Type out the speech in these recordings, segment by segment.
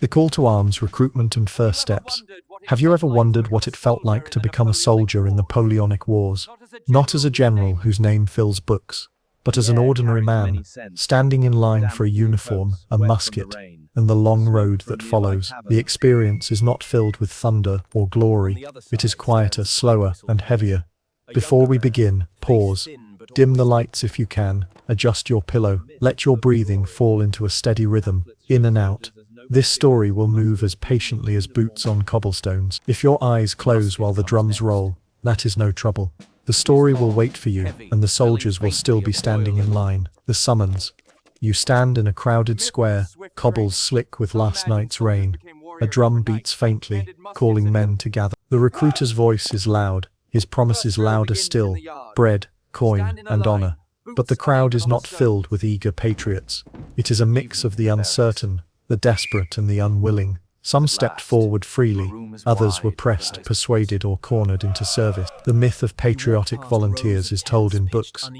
The call to arms, recruitment and first steps. Have you ever wondered what it felt like to become a soldier in the Napoleonic Wars? Not as a general whose name fills books, but as an ordinary man, standing in line for a uniform, a musket, and the long road that follows. The experience is not filled with thunder or glory. It is quieter, slower, and heavier. Before we begin, pause. Dim the lights if you can, adjust your pillow, let your breathing fall into a steady rhythm, in and out. This story will move as patiently as boots on cobblestones. If your eyes close while the drums roll, that is no trouble. The story will wait for you, and the soldiers will still be standing in line. The summons. You stand in a crowded square, cobbles slick with last night's rain. A drum beats faintly, calling men to gather. The recruiter's voice is loud, his promises louder still, bread, coin, and honor. But the crowd is not filled with eager patriots. It is a mix of the uncertain, the desperate and the unwilling. Some stepped forward freely, others were pressed, persuaded or cornered into service. The myth of patriotic volunteers is told in books.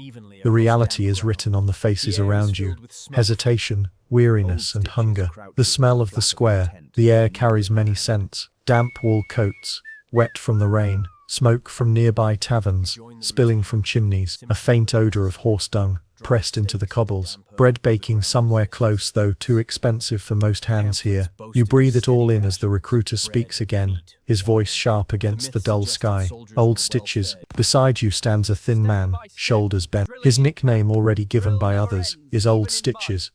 The reality is written on the faces around you. Hesitation, weariness and hunger. The smell of the square, the air carries many scents. Damp wool coats, wet from the rain, smoke from nearby taverns, spilling from chimneys, a faint odor of horse dung, pressed into the cobbles. Bread baking somewhere close, though too expensive for most hands here. You breathe it all in as the recruiter speaks again, his voice sharp against the dull sky. Old stitches. Beside you stands a thin man, shoulders bent. His nickname, already given by others, is Old Stitches.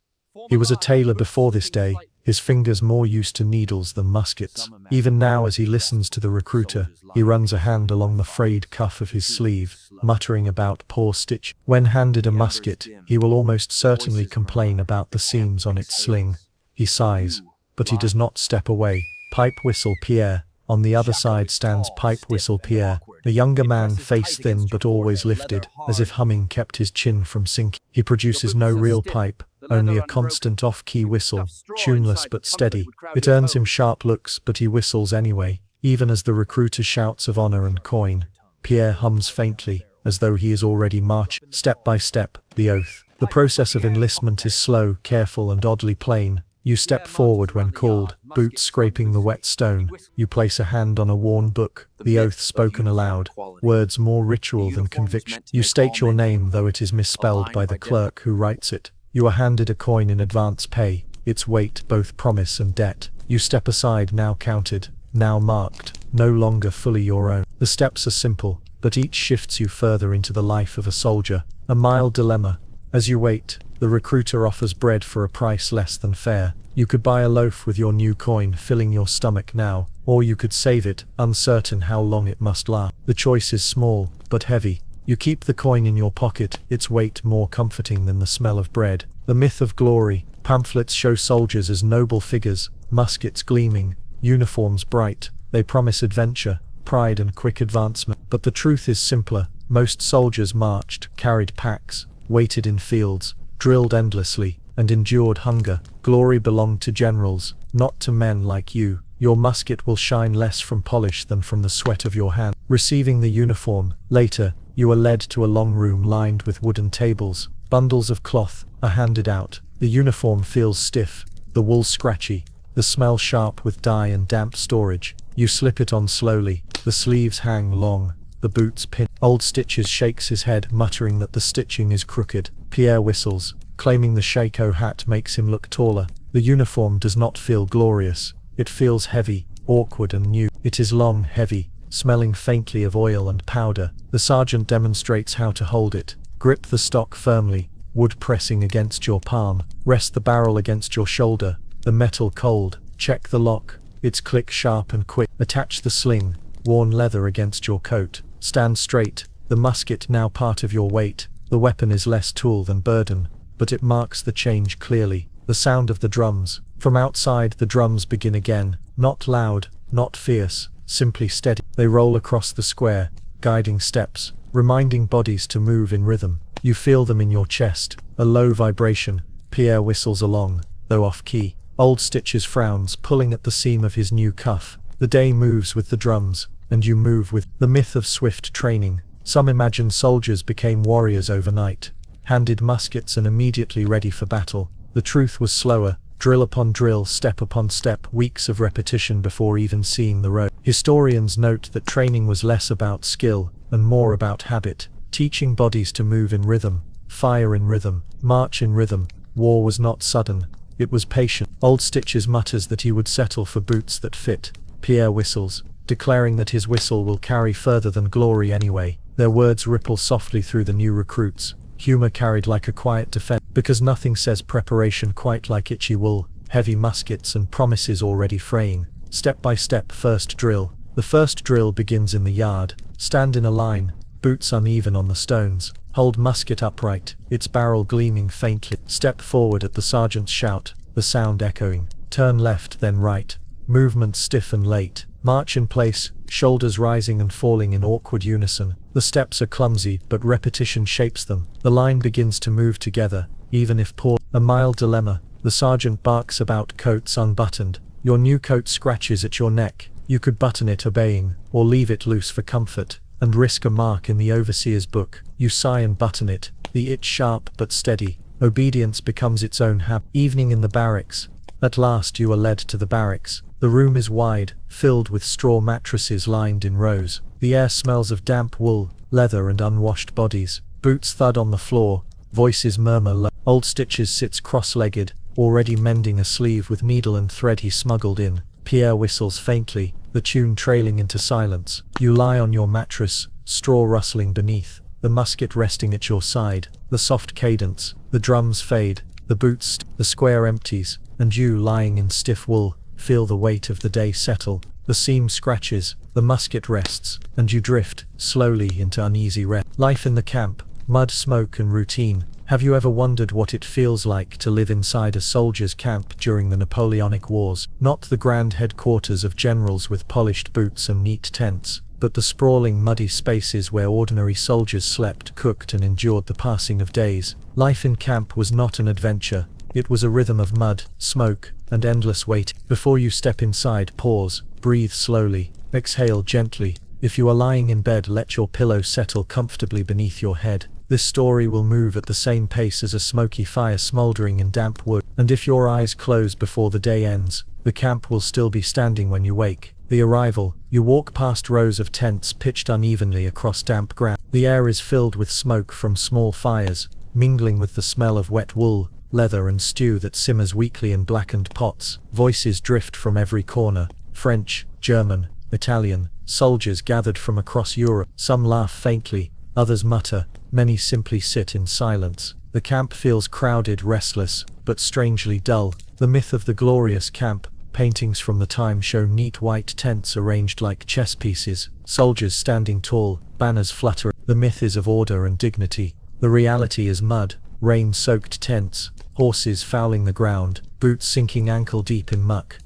He was a tailor before this day, his fingers more used to needles than muskets. Even now, as he listens to the recruiter, he runs a hand along the frayed cuff of his sleeve, muttering about poor Stitch. When handed a musket, he will almost certainly complain about the seams on its sling. He sighs, but he does not step away. Pipe whistle Pierre. On the other side stands Pipe whistle Pierre, a younger man, face thin but always lifted, as if humming kept his chin from sinking. He produces no real pipe, only a constant off-key whistle, tuneless but steady. It earns him sharp looks, but he whistles anyway. Even as the recruiter shouts of honor and coin, Pierre hums faintly, as though he is already marching. Step by step, the oath. The process of enlistment is slow, careful and oddly plain. You step forward when called, boots scraping the wet stone. You place a hand on a worn book, the oath spoken aloud, words more ritual than conviction. You state your name, though it is misspelled by the clerk who writes it. You are handed a coin in advance pay, its weight both promise and debt. You step aside, now counted, now marked, no longer fully your own. The steps are simple, but each shifts you further into the life of a soldier. A mild dilemma. As you wait, the recruiter offers bread for a price less than fair. You could buy a loaf with your new coin, filling your stomach now, or you could save it, uncertain how long it must last. The choice is small, but heavy. You keep the coin in your pocket, its weight more comforting than the smell of bread. The myth of glory. Pamphlets show soldiers as noble figures, muskets gleaming, uniforms bright. They promise adventure, pride and quick advancement. But the truth is simpler. Most soldiers marched, carried packs, waited in fields, drilled endlessly, and endured hunger. Glory belonged to generals, not to men like you. Your musket will shine less from polish than from the sweat of your hand. Receiving the uniform. Later, you are led to a long room lined with wooden tables. Bundles of cloth are handed out. The uniform feels stiff, the wool scratchy, the smell sharp with dye and damp storage. You slip it on slowly. The sleeves hang long, the boots pin. Old Stitches shakes his head, muttering that the stitching is crooked. Pierre whistles, claiming the shako hat makes him look taller. The uniform does not feel glorious. It feels heavy, awkward and new. It is long, heavy, smelling faintly of oil and powder. The sergeant demonstrates how to hold it. Grip the stock firmly, wood pressing against your palm. Rest the barrel against your shoulder, the metal cold. Check the lock, its click sharp and quick. Attach the sling, worn leather against your coat. Stand straight, the musket now part of your weight. The weapon is less tool than burden, but it marks the change clearly. The sound of the drums. From outside the drums begin again, not loud, not fierce, simply steady. They roll across the square, guiding steps, reminding bodies to move in rhythm. You feel them in your chest, a low vibration. Pierre whistles along, though off-key. Old Stitches frowns, pulling at the seam of his new cuff. The day moves with the drums, and you move with. The myth of swift training. Some imagine soldiers became warriors overnight, handed muskets and immediately ready for battle. The truth was slower, Drill upon drill, step upon step, weeks of repetition before even seeing the road. Historians note that training was less about skill and more about habit, teaching bodies to move in rhythm, fire in rhythm, march in rhythm. War was not sudden, it was patient. Old Stitches mutters that he would settle for boots that fit. Pierre whistles, declaring that his whistle will carry further than glory anyway. Their words ripple softly through the new recruits, humor carried like a quiet defense, because nothing says preparation quite like itchy wool, heavy muskets and promises already fraying. Step by step, first drill. The first drill begins in the yard. Stand in a line, boots uneven on the stones. Hold musket upright, its barrel gleaming faintly. Step forward at the sergeant's shout, the sound echoing. Turn left, then right. Movement stiff and late. March in place, shoulders rising and falling in awkward unison. The steps are clumsy, but repetition shapes them. The line begins to move together, even if poor. A mild dilemma. The sergeant barks about coats unbuttoned. Your new coat scratches at your neck. You could button it obeying, or leave it loose for comfort, and risk a mark in the overseer's book. You sigh and button it, the itch sharp but steady. Obedience becomes its own habit. Evening in the barracks. At last you are led to the barracks. The room is wide, filled with straw mattresses lined in rows. The air smells of damp wool, leather and unwashed bodies. Boots thud on the floor, voices murmur low. Old Stitches sits cross-legged, already mending a sleeve with needle and thread he smuggled in. Pierre whistles faintly, the tune trailing into silence. You lie on your mattress, straw rustling beneath, the musket resting at your side. The soft cadence, the drums fade, the boots, the square empties, and you, lying in stiff wool, feel the weight of the day settle. The seam scratches, the musket rests, and you drift, slowly, into uneasy rest. Life in the camp, mud, smoke and routine. Have you ever wondered what it feels like to live inside a soldier's camp during the Napoleonic Wars? Not the grand headquarters of generals with polished boots and neat tents, but the sprawling muddy spaces where ordinary soldiers slept, cooked and endured the passing of days. Life in camp was not an adventure, it was a rhythm of mud, smoke, and endless waiting. Before you step inside, pause, breathe slowly, exhale gently. If you are lying in bed, let your pillow settle comfortably beneath your head. This story will move at the same pace as a smoky fire smoldering in damp wood. And if your eyes close before the day ends, the camp will still be standing when you wake. The arrival. You walk past rows of tents pitched unevenly across damp ground. The air is filled with smoke from small fires, mingling with the smell of wet wool, leather and stew that simmers weakly in blackened pots. Voices drift from every corner. French, German, Italian, soldiers gathered from across Europe. Some laugh faintly, others mutter, many simply sit in silence. The camp feels crowded, restless, but strangely dull. The myth of the glorious camp. Paintings from the time show neat white tents arranged like chess pieces, soldiers standing tall, banners flutter. The myth is of order and dignity. The reality is mud, rain-soaked tents, horses fouling the ground, boots sinking ankle-deep in muck.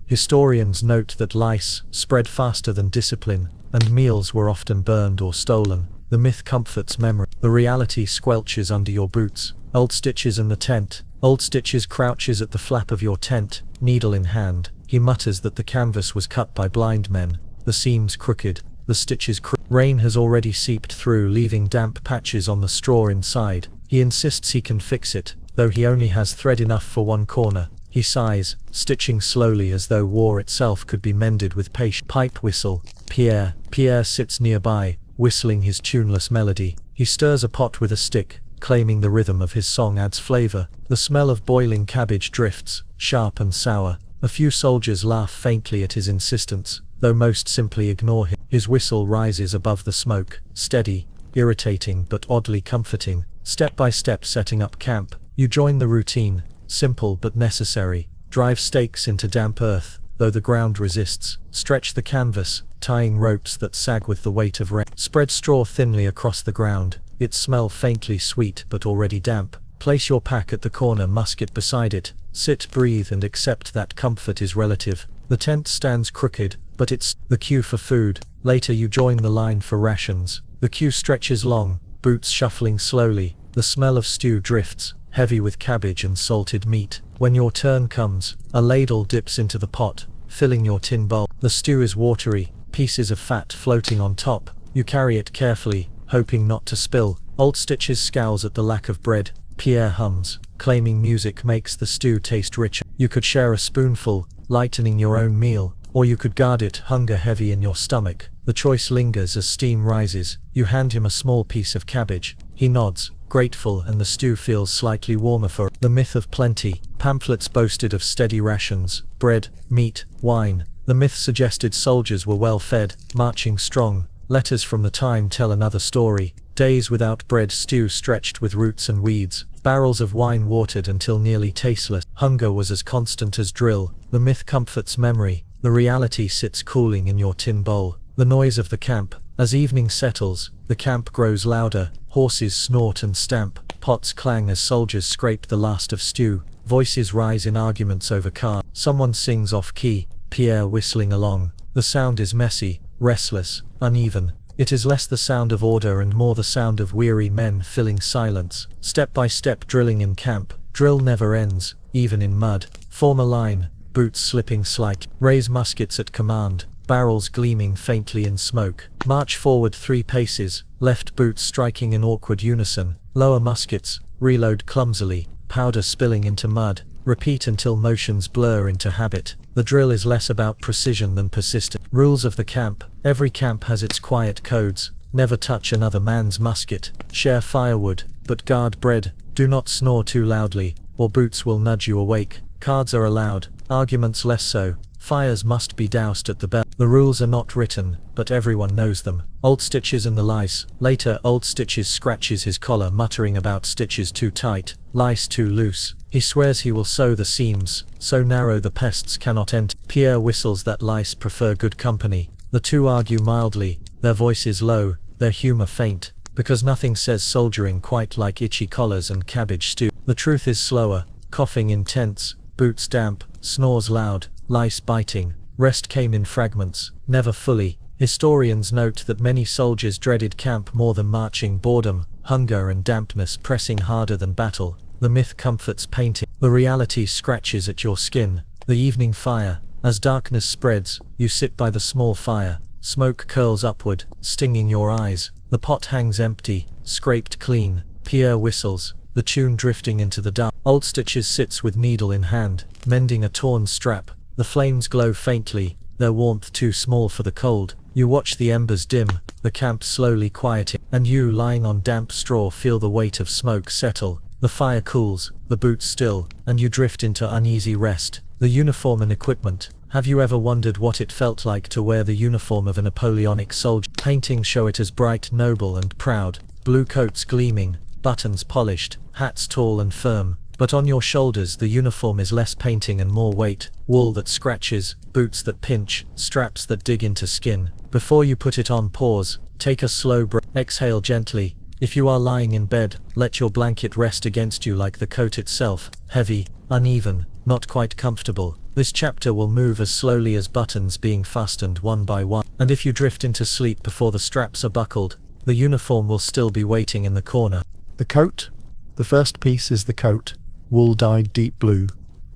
Historians note that lice spread faster than discipline, and meals were often burned or stolen. The myth comforts memory. The reality squelches under your boots. Old Stitches in the tent. Old Stitches crouches at the flap of your tent, needle in hand. He mutters that the canvas was cut by blind men. The seams crooked, the stitches Rain has already seeped through, leaving damp patches on the straw inside. He insists he can fix it, though he only has thread enough for one corner. He sighs, stitching slowly as though war itself could be mended with patience. Pipe whistle. Pierre sits nearby, whistling his tuneless melody. He stirs a pot with a stick, claiming the rhythm of his song adds flavor. The smell of boiling cabbage drifts, sharp and sour. A few soldiers laugh faintly at his insistence, though most simply ignore him. His whistle rises above the smoke, steady, irritating but oddly comforting. Step by step setting up camp, you join the routine, simple but necessary. Drive stakes into damp earth, though the ground resists. Stretch the canvas, tying ropes that sag with the weight of rain. Spread straw thinly across the ground, its smell faintly sweet but already damp. Place your pack at the corner, musket beside it. Sit, breathe and accept that comfort is relative. The tent stands crooked, but it's the queue for food. Later you join the line for rations. The queue stretches long, boots shuffling slowly. The smell of stew drifts, heavy with cabbage and salted meat. When your turn comes, a ladle dips into the pot, filling your tin bowl. The stew is watery, pieces of fat floating on top. You carry it carefully, hoping not to spill. Old Stitches scowls at the lack of bread. Pierre hums, claiming music makes the stew taste richer. You could share a spoonful, lightening your own meal, or you could guard it, hunger heavy in your stomach. The choice lingers as steam rises. You hand him a small piece of cabbage. He nods, grateful, and the stew feels slightly warmer for the myth of plenty. Pamphlets boasted of steady rations, bread, meat, wine. The myth suggested soldiers were well fed, marching strong. Letters from the time tell another story. Days without bread, stew stretched with roots and weeds, barrels of wine watered until nearly tasteless. Hunger was as constant as drill. The myth comforts memory. The reality sits cooling in your tin bowl. The noise of the camp. As evening settles, the camp grows louder. Horses snort and stamp. Pots clang as soldiers scrape the last of stew. Voices rise in arguments over cards. Someone sings off-key, Pierre whistling along. The sound is messy, restless, uneven. It is less the sound of order and more the sound of weary men filling silence. Step-by-step drilling in camp. Drill never ends, even in mud. Form a line, boots slipping slightly. Raise muskets at command, barrels gleaming faintly in smoke. March forward 3 paces, left boots striking in awkward unison. Lower muskets, reload clumsily, powder spilling into mud. Repeat until motions blur into habit. The drill is less about precision than persistence. Rules of the camp. Every camp has its quiet codes. Never touch another man's musket. Share firewood, but guard bread. Do not snore too loudly, or boots will nudge you awake. Cards are allowed, arguments less so. Fires must be doused at the bell. The rules are not written, but everyone knows them. Old Stitches and the lice. Later, Old Stitches scratches his collar, muttering about stitches too tight, lice too loose. He swears he will sew the seams, so narrow the pests cannot enter. Pierre whistles that lice prefer good company. The two argue mildly, their voices low, their humor faint, because nothing says soldiering quite like itchy collars and cabbage stew. The truth is slower, coughing intense, boots damp, snores loud, lice biting. Rest came in fragments, never fully. Historians note that many soldiers dreaded camp more than marching. Boredom, hunger and dampness pressing harder than battle. The myth comforts painting. The reality scratches at your skin. The evening fire. As darkness spreads, you sit by the small fire. Smoke curls upward, stinging your eyes. The pot hangs empty, scraped clean. Pierre whistles, the tune drifting into the dark. Old Stitches sits with needle in hand, mending a torn strap. The flames glow faintly, their warmth too small for the cold. You watch the embers dim, the camp slowly quieting, and you, lying on damp straw, feel the weight of smoke settle. The fire cools, the boots still, and you drift into uneasy rest. The uniform and equipment. Have you ever wondered what it felt like to wear the uniform of a Napoleonic soldier? Paintings show it as bright, noble and proud. Blue coats gleaming, buttons polished, hats tall and firm. But on your shoulders the uniform is less painting and more weight. Wool that scratches, boots that pinch, straps that dig into skin. Before you put it on, pause, take a slow breath, exhale gently. If you are lying in bed, let your blanket rest against you like the coat itself, heavy, uneven, not quite comfortable. This chapter will move as slowly as buttons being fastened one by one. And if you drift into sleep before the straps are buckled, the uniform will still be waiting in the corner. The coat. The first piece is the coat. Wool dyed deep blue.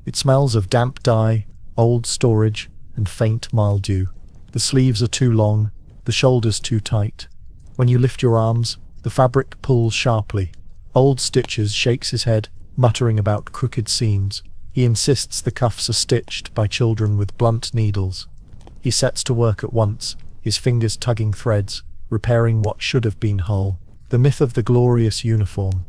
It smells of damp dye, old storage, and faint mildew. The sleeves are too long, the shoulders too tight. When you lift your arms, the fabric pulls sharply. Old Stitches shakes his head, muttering about crooked seams. He insists the cuffs are stitched by children with blunt needles. He sets to work at once, his fingers tugging threads, repairing what should have been whole. The myth of the glorious uniform.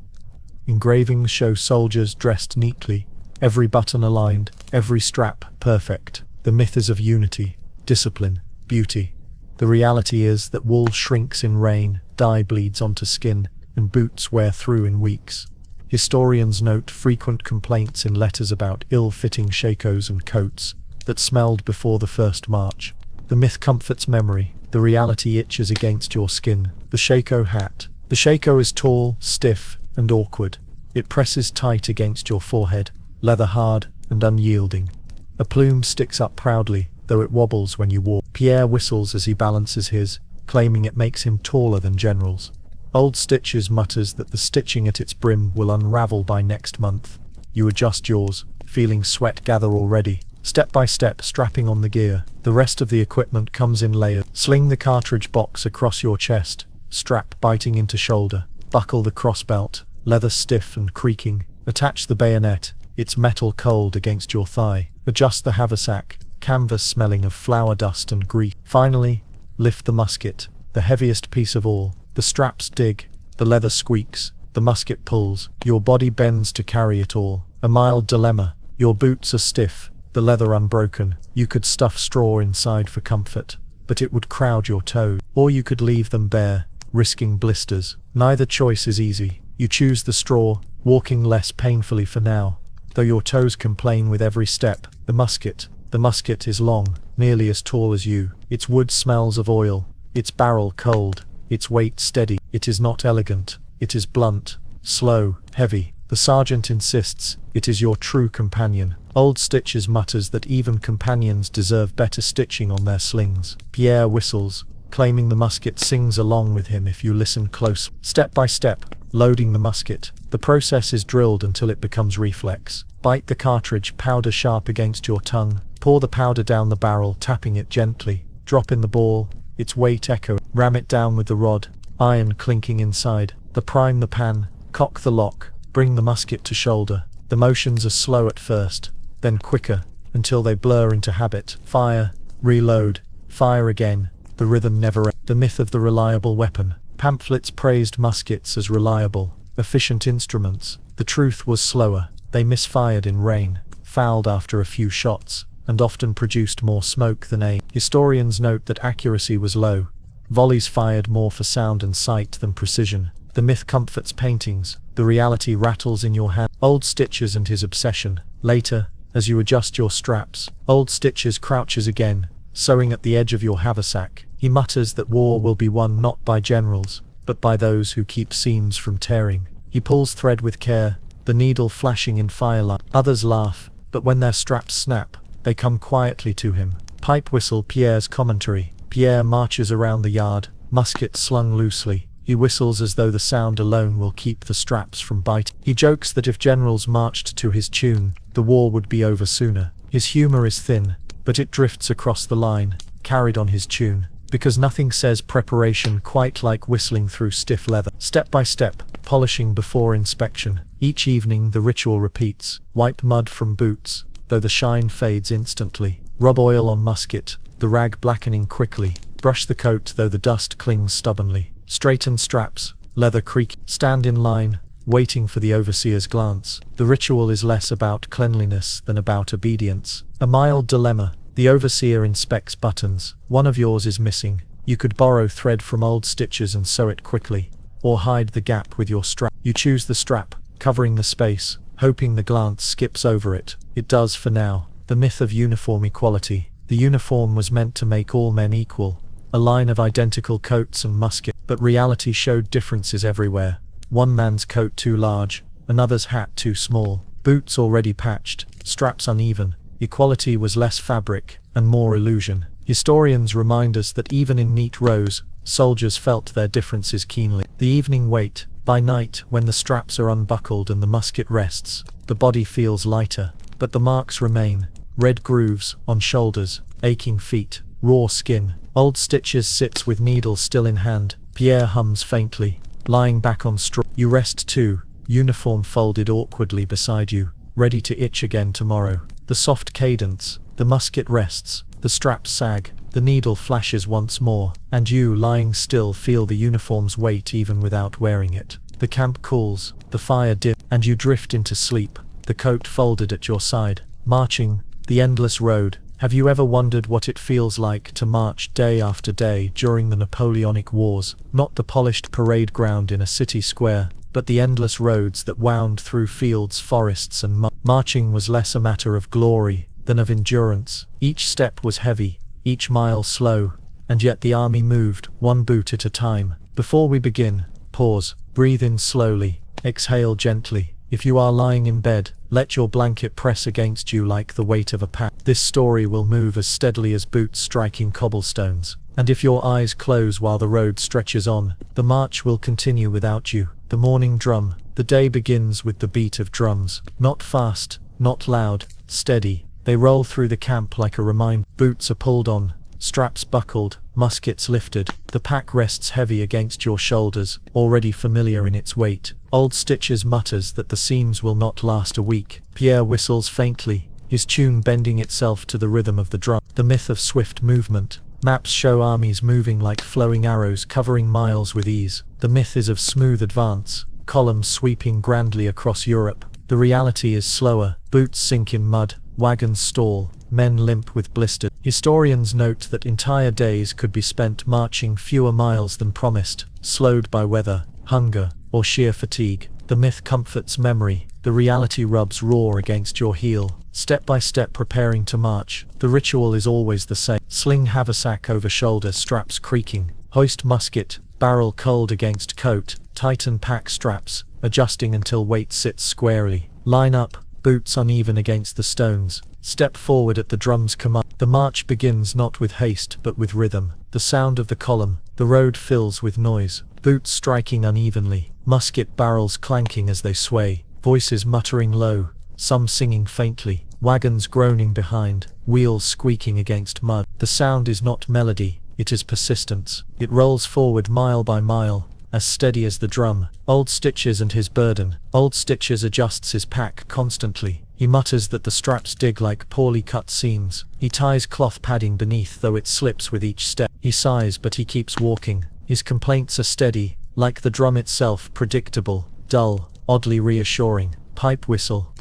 Engravings show soldiers dressed neatly, every button aligned, every strap perfect. The myth is of unity, discipline, beauty. The reality is that wool shrinks in rain, dye bleeds onto skin, and boots wear through in weeks. Historians note frequent complaints in letters about ill-fitting shakos and coats that smelled before the first march. The myth comforts memory, the reality itches against your skin. The shako hat. The shako is tall, stiff, and awkward. It presses tight against your forehead, leather hard and unyielding. A plume sticks up proudly, though it wobbles when you walk. Pierre whistles as he balances his, claiming it makes him taller than generals. Old Stitches mutters that the stitching at its brim will unravel by next month. You adjust yours, feeling sweat gather already. Step by step, strapping on the gear. The rest of the equipment comes in layers. Sling the cartridge box across your chest, strap biting into shoulder. Buckle the crossbelt, leather stiff and creaking, Attach the bayonet, its metal cold against your thigh. Adjust the haversack, canvas smelling of flour dust and grease. Finally, lift the musket, the heaviest piece of all. The straps dig, the leather squeaks, the musket pulls. Your body bends to carry it all. A mild dilemma. Your boots are stiff, the leather unbroken. You could stuff straw inside for comfort, but it would crowd your toes. Or you could leave them bare, risking blisters. Neither choice is easy. You choose the straw, walking less painfully for now, though your toes complain with every step. The musket is long, nearly as tall as you. Its wood smells of oil, its barrel cold, its weight steady. It is not elegant, it is blunt, slow, heavy. The sergeant insists, it is your true companion. Old Stitches mutters that even companions deserve better stitching on their slings. Pierre whistles, claiming the musket sings along with him if you listen close. Step by step, loading the musket. The process is drilled until it becomes reflex. Bite the cartridge, powder sharp against your tongue. Pour the powder down the barrel, tapping it gently. Drop in the ball, its weight echoing. Ram it down with the rod, iron clinking inside. Prime the pan, cock the lock, bring the musket to shoulder. The motions are slow at first, then quicker, until they blur into habit. Fire, reload, fire again. The rhythm never ends. The myth of the reliable weapon. Pamphlets praised muskets as reliable, efficient instruments. The truth was slower. They misfired in rain, fouled after a few shots, and often produced more smoke than aim. Historians note that accuracy was low. Volleys fired more for sound and sight than precision. The myth comforts paintings, the reality rattles in your hand. Old Stitches and his obsession. Later, as you adjust your straps, Old Stitches crouches again, sewing at the edge of your haversack. He mutters that war will be won not by generals, but by those who keep seams from tearing. He pulls thread with care, the needle flashing in firelight. Others laugh, but when their straps snap, they come quietly to him. Pipe whistle. Pierre's commentary. Pierre marches around the yard, musket slung loosely. He whistles as though the sound alone will keep the straps from biting. He jokes that if generals marched to his tune, the war would be over sooner. His humor is thin, but it drifts across the line, carried on his tune, because nothing says preparation quite like whistling through stiff leather. Step by step, polishing before inspection. Each evening the ritual repeats. Wipe mud from boots, though the shine fades instantly. Rub oil on musket, the rag blackening quickly. Brush the coat though the dust clings stubbornly. Straighten straps, leather creak. Stand in line, waiting for the overseer's glance. The ritual is less about cleanliness than about obedience. A mild dilemma. The overseer inspects buttons. One of yours is missing. You could borrow thread from Old Stitches and sew it quickly, or hide the gap with your strap. You choose the strap, covering the space, hoping the glance skips over it. It does for now. The myth of uniform equality. The uniform was meant to make all men equal. A line of identical coats and muskets, but reality showed differences everywhere. One man's coat too large, another's hat too small, boots already patched, straps uneven. Equality was less fabric, and more illusion. Historians remind us that even in neat rows, soldiers felt their differences keenly. The evening wait. By night, when the straps are unbuckled and the musket rests, the body feels lighter, but the marks remain. Red grooves, on shoulders, aching feet, raw skin. Old Stitches sits with needle still in hand. Pierre hums faintly, lying back on straw. You rest too, uniform folded awkwardly beside you, ready to itch again tomorrow. The soft cadence, the musket rests, the straps sag, the needle flashes once more, and you, lying still, feel the uniform's weight even without wearing it. The camp cools, the fire dips, and you drift into sleep, the coat folded at your side. Marching, the endless road. Have you ever wondered what it feels like to march day after day during the Napoleonic Wars? Not the polished parade ground in a city square, but the endless roads that wound through fields, forests and mud. Marching was less a matter of glory than of endurance. Each step was heavy, each mile slow, and yet the army moved, one boot at a time. Before we begin, pause, breathe in slowly, exhale gently. If you are lying in bed, let your blanket press against you like the weight of a pack. This story will move as steadily as boots striking cobblestones. And if your eyes close while the road stretches on, the march will continue without you. The morning drum. The day begins with the beat of drums. Not fast, not loud, steady. They roll through the camp like a reminder. Boots are pulled on, straps buckled, muskets lifted. The pack rests heavy against your shoulders, already familiar in its weight. Old Stitches mutters that the seams will not last a week. Pierre whistles faintly, his tune bending itself to the rhythm of the drum. The myth of swift movement. Maps show armies moving like flowing arrows covering miles with ease. The myth is of smooth advance, columns sweeping grandly across Europe. The reality is slower, boots sink in mud, wagons stall, men limp with blisters. Historians note that entire days could be spent marching fewer miles than promised, slowed by weather, hunger, or sheer fatigue. The myth comforts memory, the reality rubs raw against your heel. Step by step preparing to march, the ritual is always the same. Sling haversack over shoulder, straps creaking. Hoist musket, barrel cold against coat. Tighten pack straps, adjusting until weight sits squarely. Line up, boots uneven against the stones. Step forward at the drum's command. The march begins not with haste but with rhythm. The sound of the column, the road fills with noise. Boots striking unevenly, musket barrels clanking as they sway. Voices muttering low, some singing faintly. Wagons groaning behind, wheels squeaking against mud. The sound is not melody, it is persistence. It rolls forward mile by mile, as steady as the drum. Old Stitches and his burden. Old Stitches adjusts his pack constantly. He mutters that the straps dig like poorly cut seams. He ties cloth padding beneath though it slips with each step. He sighs but he keeps walking. His complaints are steady, like the drum itself, predictable, dull, oddly reassuring. Pipe whistle.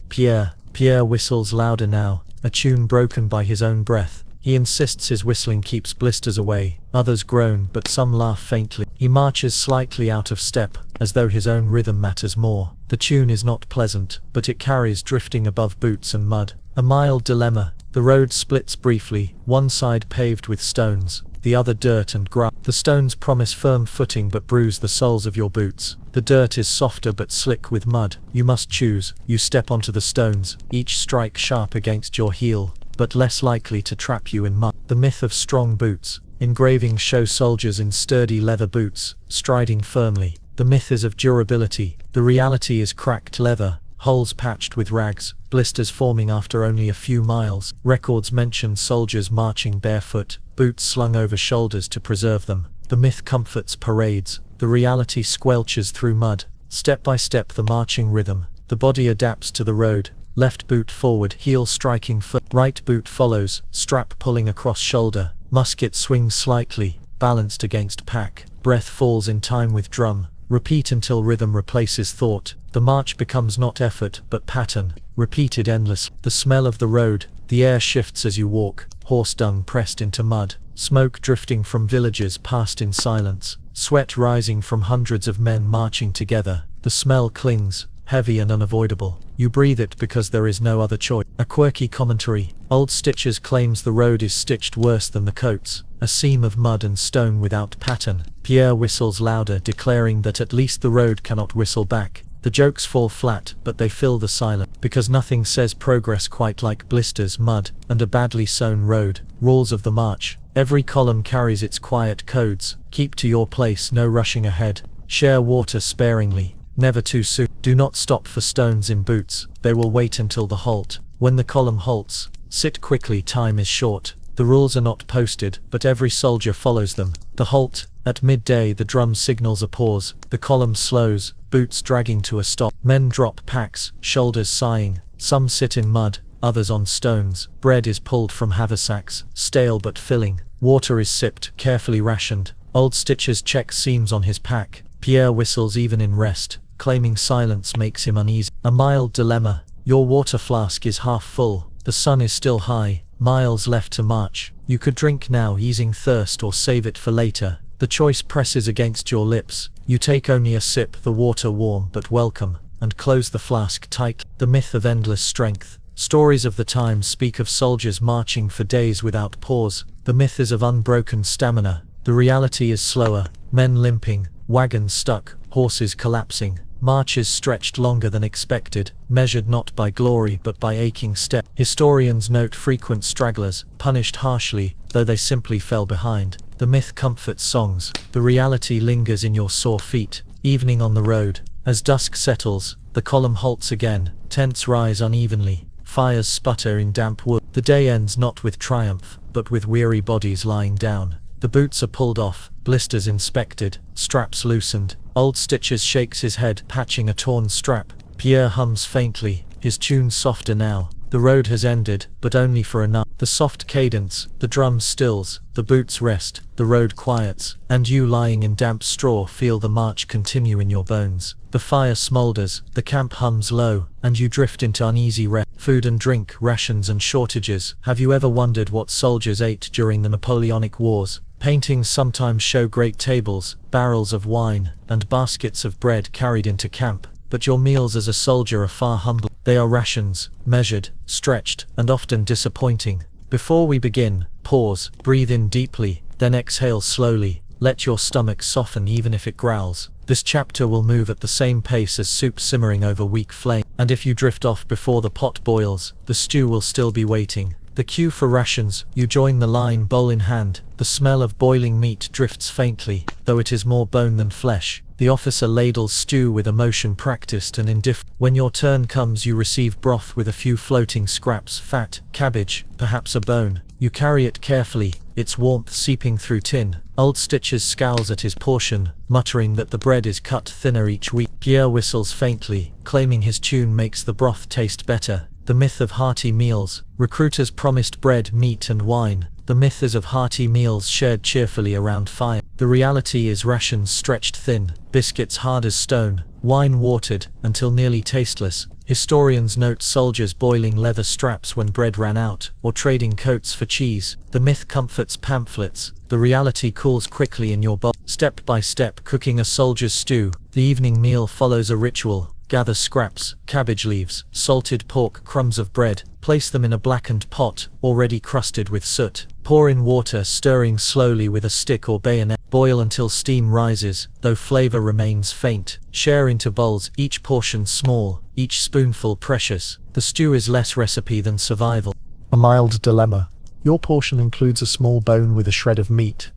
Pierre whistles louder now, a tune broken by his own breath. He insists his whistling keeps blisters away. Others groan, but some laugh faintly. He marches slightly out of step, as though his own rhythm matters more. The tune is not pleasant, but it carries drifting above boots and mud. A mild dilemma. The road splits briefly, one side paved with stones, the other dirt and grass. The stones promise firm footing but bruise the soles of your boots. The dirt is softer but slick with mud. You must choose. You step onto the stones, each strike sharp against your heel, but less likely to trap you in mud. The myth of strong boots. Engravings show soldiers in sturdy leather boots, striding firmly. The myth is of durability. The reality is cracked leather, holes patched with rags, blisters forming after only a few miles. Records mention soldiers marching barefoot, boots slung over shoulders to preserve them. The myth comforts parades. The reality squelches through mud. Step by step the marching rhythm. The body adapts to the road. Left boot forward, heel striking foot. Right boot follows, strap pulling across shoulder. Musket swings slightly, balanced against pack. Breath falls in time with drum. Repeat until rhythm replaces thought. The march becomes not effort but pattern, repeated endlessly. The smell of the road. The air shifts as you walk, horse dung pressed into mud. Smoke drifting from villages passed in silence. Sweat rising from hundreds of men marching together. The smell clings, heavy and unavoidable. You breathe it because there is no other choice. A quirky commentary. Old Stitches claims the road is stitched worse than the coats, a seam of mud and stone without pattern. Pierre whistles louder, declaring that at least the road cannot whistle back. The jokes fall flat, but they fill the silence, because nothing says progress quite like blisters, mud, and a badly sown road. Rules of the march. Every column carries its quiet codes. Keep to your place, no rushing ahead. Share water sparingly, never too soon. Do not stop for stones in boots, they will wait until the halt. When the column halts, sit quickly, time is short. The rules are not posted, but every soldier follows them. The halt. At midday the drum signals a pause. The column slows, boots dragging to a stop. Men drop packs, shoulders sighing. Some sit in mud, others on stones. Bread is pulled from haversacks, stale but filling. Water is sipped, carefully rationed. Old Stitches checks seams on his pack. Pierre whistles even in rest, claiming silence makes him uneasy. A mild dilemma. Your water flask is half full. The sun is still high. Miles left to march. You could drink now, easing thirst, or save it for later. The choice presses against your lips. You take only a sip, the water warm but welcome, and close the flask tight. The myth of endless strength. Stories of the time speak of soldiers marching for days without pause. The myth is of unbroken stamina. The reality is slower, men limping, wagons stuck, horses collapsing. Marches stretched longer than expected, measured not by glory but by aching step. Historians note frequent stragglers, punished harshly, though they simply fell behind. The myth comforts songs. The reality lingers in your sore feet. Evening on the road. As dusk settles, the column halts again. Tents rise unevenly. Fires sputter in damp wood. The day ends not with triumph, but with weary bodies lying down. The boots are pulled off, blisters inspected, straps loosened. Old Stitches shakes his head, patching a torn strap. Pierre hums faintly, his tune softer now. The road has ended, but only for a night. The soft cadence, the drum stills, the boots rest, the road quiets, and you lying in damp straw feel the march continue in your bones. The fire smolders, the camp hums low, and you drift into uneasy rest. Food and drink, rations and shortages. Have you ever wondered what soldiers ate during the Napoleonic Wars? Paintings sometimes show great tables, barrels of wine, and baskets of bread carried into camp. But your meals as a soldier are far humbler. They are rations, measured, stretched, and often disappointing. Before we begin, pause, breathe in deeply, then exhale slowly. Let your stomach soften even if it growls. This chapter will move at the same pace as soup simmering over weak flame. And if you drift off before the pot boils, the stew will still be waiting. The cue for rations, you join the line, bowl in hand. The smell of boiling meat drifts faintly, though it is more bone than flesh. The officer ladles stew with emotion practiced and indifferent. When your turn comes, you receive broth with a few floating scraps, fat, cabbage, perhaps a bone. You carry it carefully, its warmth seeping through tin. Old Stitches scowls at his portion, muttering that the bread is cut thinner each week. Pierre whistles faintly, claiming his tune makes the broth taste better. The myth of hearty meals. Recruiters promised bread, meat and wine. The myth is of hearty meals shared cheerfully around fire. The reality is rations stretched thin, biscuits hard as stone, wine watered until nearly tasteless. Historians note soldiers boiling leather straps when bread ran out, or trading coats for cheese. The myth comforts pamphlets. The reality cools quickly in your bowl. Step by step, cooking a soldier's stew. The evening meal follows a ritual. Gather scraps, cabbage leaves, salted pork, crumbs of bread. Place them in a blackened pot, already crusted with soot. Pour in water, stirring slowly with a stick or bayonet. Boil until steam rises, though flavor remains faint. Share into bowls, each portion small, each spoonful precious. The stew is less recipe than survival. A mild dilemma. Your portion includes a small bone with a shred of meat.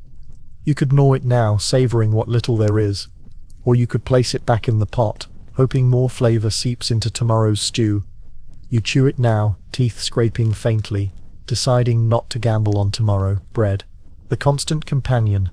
You could gnaw it now, savoring what little there is. Or you could place it back in the pot, hoping more flavor seeps into tomorrow's stew. You chew it now, teeth scraping faintly, deciding not to gamble on tomorrow. Bread. The constant companion.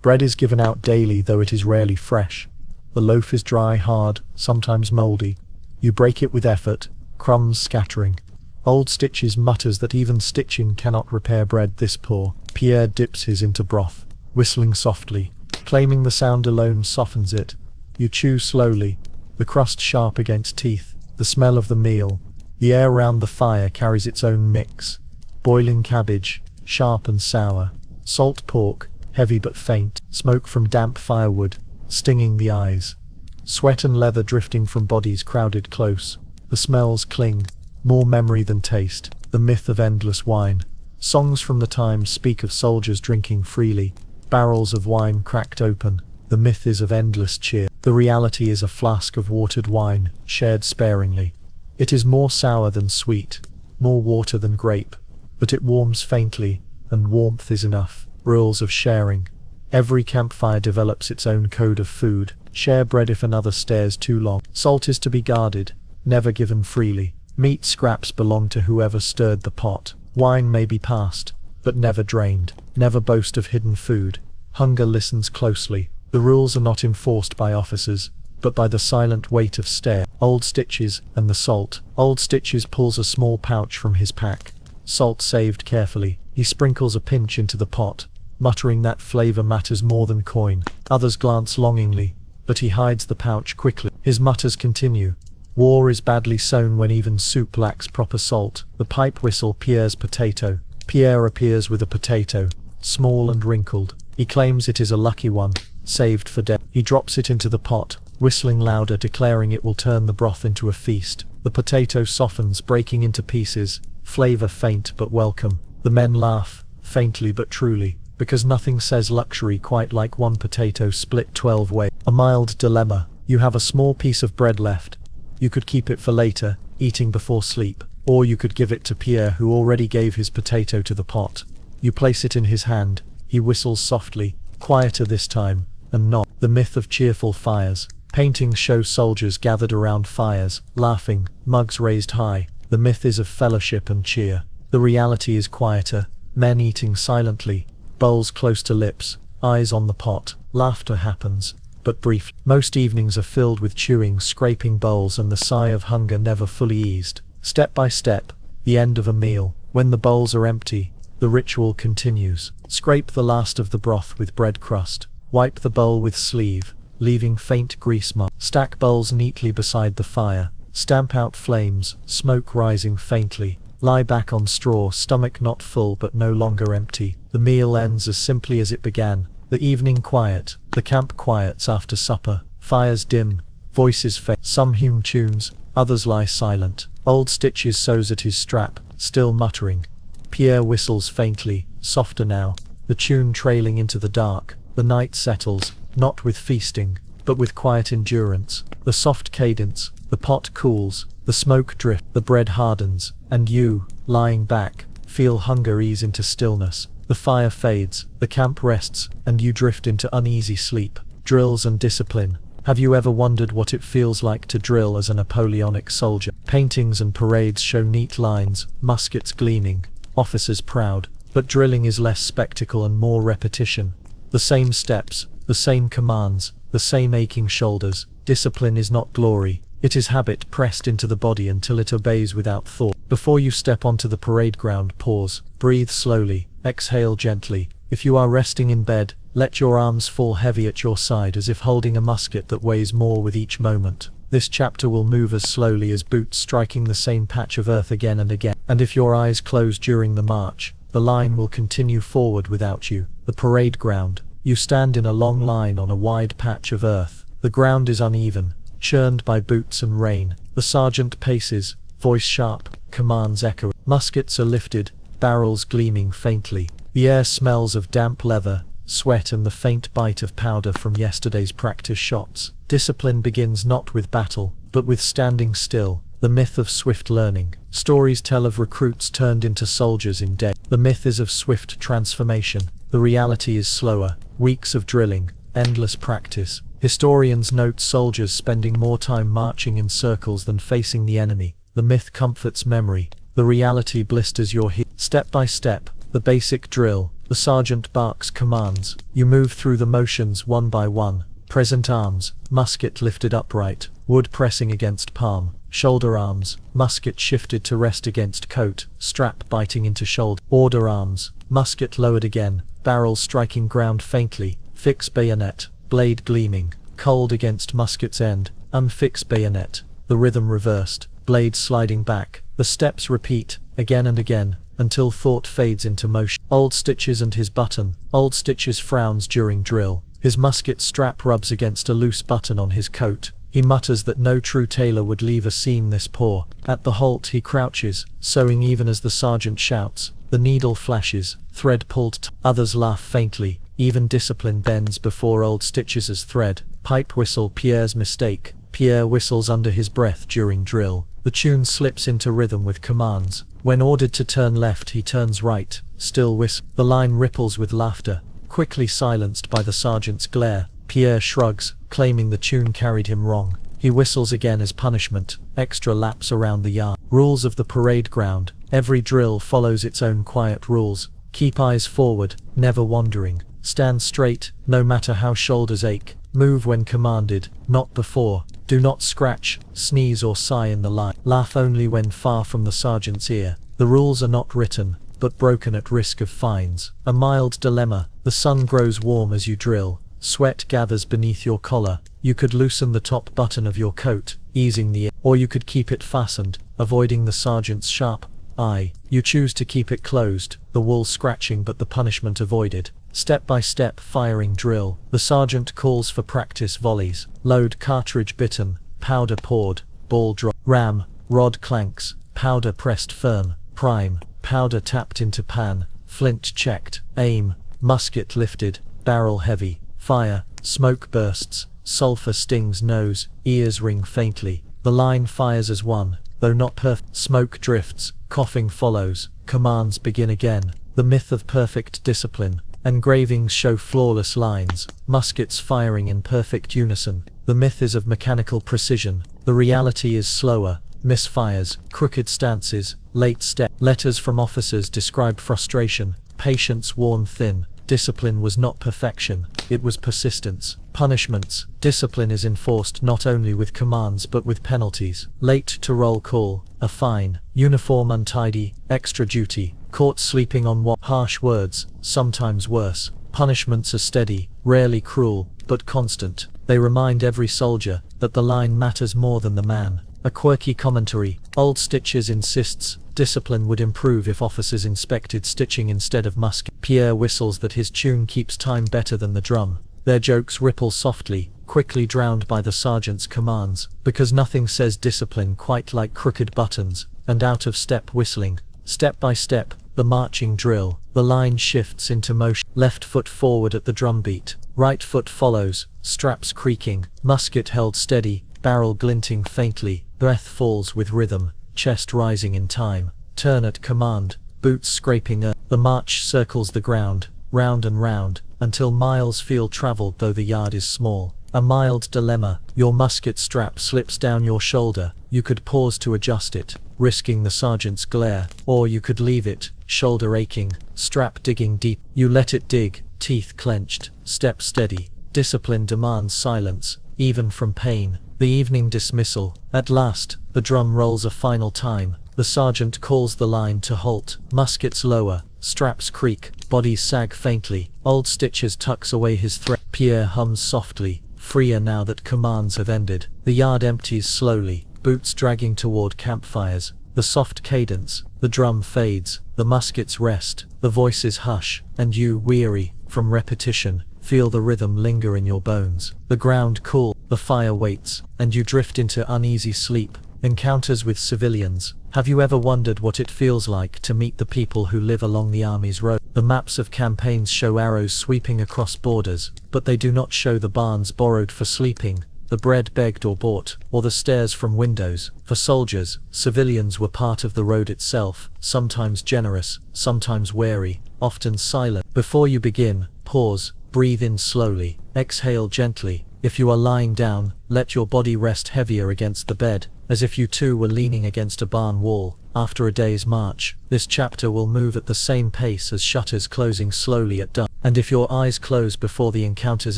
Bread is given out daily, though it is rarely fresh. The loaf is dry, hard, sometimes moldy. You break it with effort, crumbs scattering. Old Stitches mutters that even stitching cannot repair bread this poor. Pierre dips his into broth, whistling softly, claiming the sound alone softens it. You chew slowly, the crust sharp against teeth, the smell of the meal. The air round the fire carries its own mix. Boiling cabbage, sharp and sour. Salt pork, heavy but faint. Smoke from damp firewood, stinging the eyes. Sweat and leather drifting from bodies crowded close. The smells cling, more memory than taste. The myth of endless wine. Songs from the times speak of soldiers drinking freely. Barrels of wine cracked open. The myth is of endless cheer. The reality is a flask of watered wine, shared sparingly. It is more sour than sweet, more water than grape, but it warms faintly, and warmth is enough. Rules of sharing. Every campfire develops its own code of food. Share bread if another stares too long. Salt is to be guarded, never given freely. Meat scraps belong to whoever stirred the pot. Wine may be passed, but never drained. Never boast of hidden food. Hunger listens closely. The rules are not enforced by officers, but by the silent weight of stare. Old Stitches and the salt. Old Stitches pulls a small pouch from his pack. Salt saved carefully. He sprinkles a pinch into the pot, muttering that flavor matters more than coin. Others glance longingly, but he hides the pouch quickly. His mutters continue. War is badly sown when even soup lacks proper salt. The pipe whistle. Pierre's potato. Pierre appears with a potato, small and wrinkled. He claims it is a lucky one, saved for death. He drops it into the pot, whistling louder, declaring it will turn the broth into a feast. The potato softens, breaking into pieces, flavor faint but welcome. The men laugh, faintly but truly, because nothing says luxury quite like one potato split 12 ways. A mild dilemma. You have a small piece of bread left. You could keep it for later, eating before sleep, or you could give it to Pierre, who already gave his potato to the pot. You place it in his hand. He whistles softly, quieter this time, and not. The myth of cheerful fires. Paintings show soldiers gathered around fires, laughing, mugs raised high. The myth is of fellowship and cheer. The The reality is quieter, men eating silently, bowls close to lips, eyes on the pot. Laughter happens, but brief. Most evenings are filled with chewing, scraping bowls and the sigh of hunger never fully eased. Step by step, the end of a meal. When the bowls are empty, the ritual continues. Scrape the last of the broth with bread crust. Wipe the bowl with sleeve, leaving faint grease marks. Stack bowls neatly beside the fire. Stamp out flames, smoke rising faintly. Lie back on straw, stomach not full but no longer empty. The meal ends as simply as it began. The evening quiet, the camp quiets after supper. Fires dim, voices fade. Some hum tunes, others lie silent. Old Stitches sews at his strap, still muttering. Pierre whistles faintly, softer now, the tune trailing into the dark. The night settles, not with feasting, but with quiet endurance. The soft cadence, the pot cools, the smoke drifts, the bread hardens, and you, lying back, feel hunger ease into stillness. The fire fades, the camp rests, and you drift into uneasy sleep. Drills and discipline. Have you ever wondered what it feels like to drill as a Napoleonic soldier? Paintings and parades show neat lines, muskets gleaming, officers proud. But drilling is less spectacle and more repetition. The same steps, the same commands, the same aching shoulders. Discipline is not glory. It is habit pressed into the body until it obeys without thought. Before you step onto the parade ground, pause, breathe slowly, exhale gently. If you are resting in bed, let your arms fall heavy at your side as if holding a musket that weighs more with each moment. This chapter will move as slowly as boots striking the same patch of earth again and again. And if your eyes close during the march, the line will continue forward without you. The parade ground. You stand in a long line on a wide patch of earth. The ground is uneven, churned by boots and rain. The sergeant paces, voice sharp, commands echo. Muskets are lifted, barrels gleaming faintly. The air smells of damp leather, sweat and the faint bite of powder from yesterday's practice shots. Discipline begins not with battle, but with standing still. The myth of swift learning. Stories tell of recruits turned into soldiers in days. The myth is of swift transformation. The reality is slower. Weeks of drilling, endless practice. Historians note soldiers spending more time marching in circles than facing the enemy. The myth comforts memory. The reality blisters your heel. Step by step, the basic drill. The sergeant barks commands. You move through the motions one by one. Present arms, musket lifted upright, wood pressing against palm. Shoulder arms, musket shifted to rest against coat, strap biting into shoulder. Order arms, musket lowered again, barrel striking ground faintly. Fix bayonet, blade gleaming, cold against musket's end. Unfix bayonet, the rhythm reversed, blade sliding back. The steps repeat, again and again, until thought fades into motion. Old Stitches and his button. Old Stitches frowns during drill. His musket strap rubs against a loose button on his coat. He mutters that no true tailor would leave a seam this poor. At the halt he crouches, sewing even as the sergeant shouts. The needle flashes, thread pulled. Others laugh faintly. Even discipline bends before Old Stitches' thread. Pipe whistle. Pierre's mistake. Pierre whistles under his breath during drill. The tune slips into rhythm with commands. When ordered to turn left he turns right, still whistle. The line ripples with laughter, quickly silenced by the sergeant's glare. Pierre shrugs, claiming the tune carried him wrong. He whistles again as punishment, extra laps around the yard. Rules of the parade ground. Every drill follows its own quiet rules. Keep eyes forward, never wandering. Stand straight, no matter how shoulders ache. Move when commanded, not before. Do not scratch, sneeze or sigh in the line. Laugh only when far from the sergeant's ear. The rules are not written, but broken at risk of fines. A mild dilemma. The sun grows warm as you drill. Sweat gathers beneath your collar. You could loosen the top button of your coat, easing the air. Or you could keep it fastened, avoiding the sergeant's sharp eye. You choose to keep it closed, the wool scratching but the punishment avoided. Step-by-step firing drill. The sergeant calls for practice volleys. Load cartridge bitten, powder poured, ball drop. Ram, rod clanks, powder pressed firm. Prime, powder tapped into pan. Flint checked. Aim, musket lifted, barrel heavy. Fire, smoke bursts, sulfur stings nose, ears ring faintly. The line fires as one, though not perfect. Smoke drifts, coughing follows, commands begin again. The myth of perfect discipline. Engravings show flawless lines, muskets firing in perfect unison. The myth is of mechanical precision. The reality is slower, misfires, crooked stances, late step. Letters from officers described frustration, patience worn thin. Discipline was not perfection, it was persistence. Punishments. Discipline is enforced not only with commands but with penalties. Late to roll call, a fine. Uniform untidy, extra duty. Caught sleeping on what? Harsh words, sometimes worse. Punishments are steady, rarely cruel, but constant. They remind every soldier that the line matters more than the man. A quirky commentary. Old Stitches insists discipline would improve if officers inspected stitching instead of musket. Pierre whistles that his tune keeps time better than the drum. Their jokes ripple softly, quickly drowned by the sergeant's commands, because nothing says discipline quite like crooked buttons and out-of-step whistling. Step by step, the marching drill. The line shifts into motion. Left foot forward at the drum beat. Right foot follows, straps creaking, musket held steady, barrel glinting faintly, breath falls with rhythm, chest rising in time. Turn at command, boots scraping earth. The march circles the ground, round and round, until miles feel traveled though the yard is small. A mild dilemma. Your musket strap slips down your shoulder. You could pause to adjust it, risking the sergeant's glare, or you could leave it, shoulder aching, strap digging deep. You let it dig, teeth clenched, step steady. Discipline demands silence, even from pain. The evening dismissal. At last, the drum rolls a final time. The sergeant calls the line to halt. Muskets lower, straps creak, bodies sag faintly. Old Stitches tucks away his thread. Pierre hums softly, freer now that commands have ended. The yard empties slowly, boots dragging toward campfires. The soft cadence, the drum fades, the muskets rest, the voices hush, and you, weary from repetition, feel the rhythm linger in your bones. The ground cool, the fire waits, and you drift into uneasy sleep. Encounters with civilians. Have you ever wondered what it feels like to meet the people who live along the army's road? The maps of campaigns show arrows sweeping across borders, but they do not show the barns borrowed for sleeping, the bread begged or bought, or the stares from windows. For soldiers, civilians were part of the road itself, sometimes generous, sometimes wary, often silent. Before you begin, pause, breathe in slowly, exhale gently. If you are lying down, let your body rest heavier against the bed, as if you too were leaning against a barn wall. After a day's march, this chapter will move at the same pace as shutters closing slowly at dusk. And if your eyes close before the encounters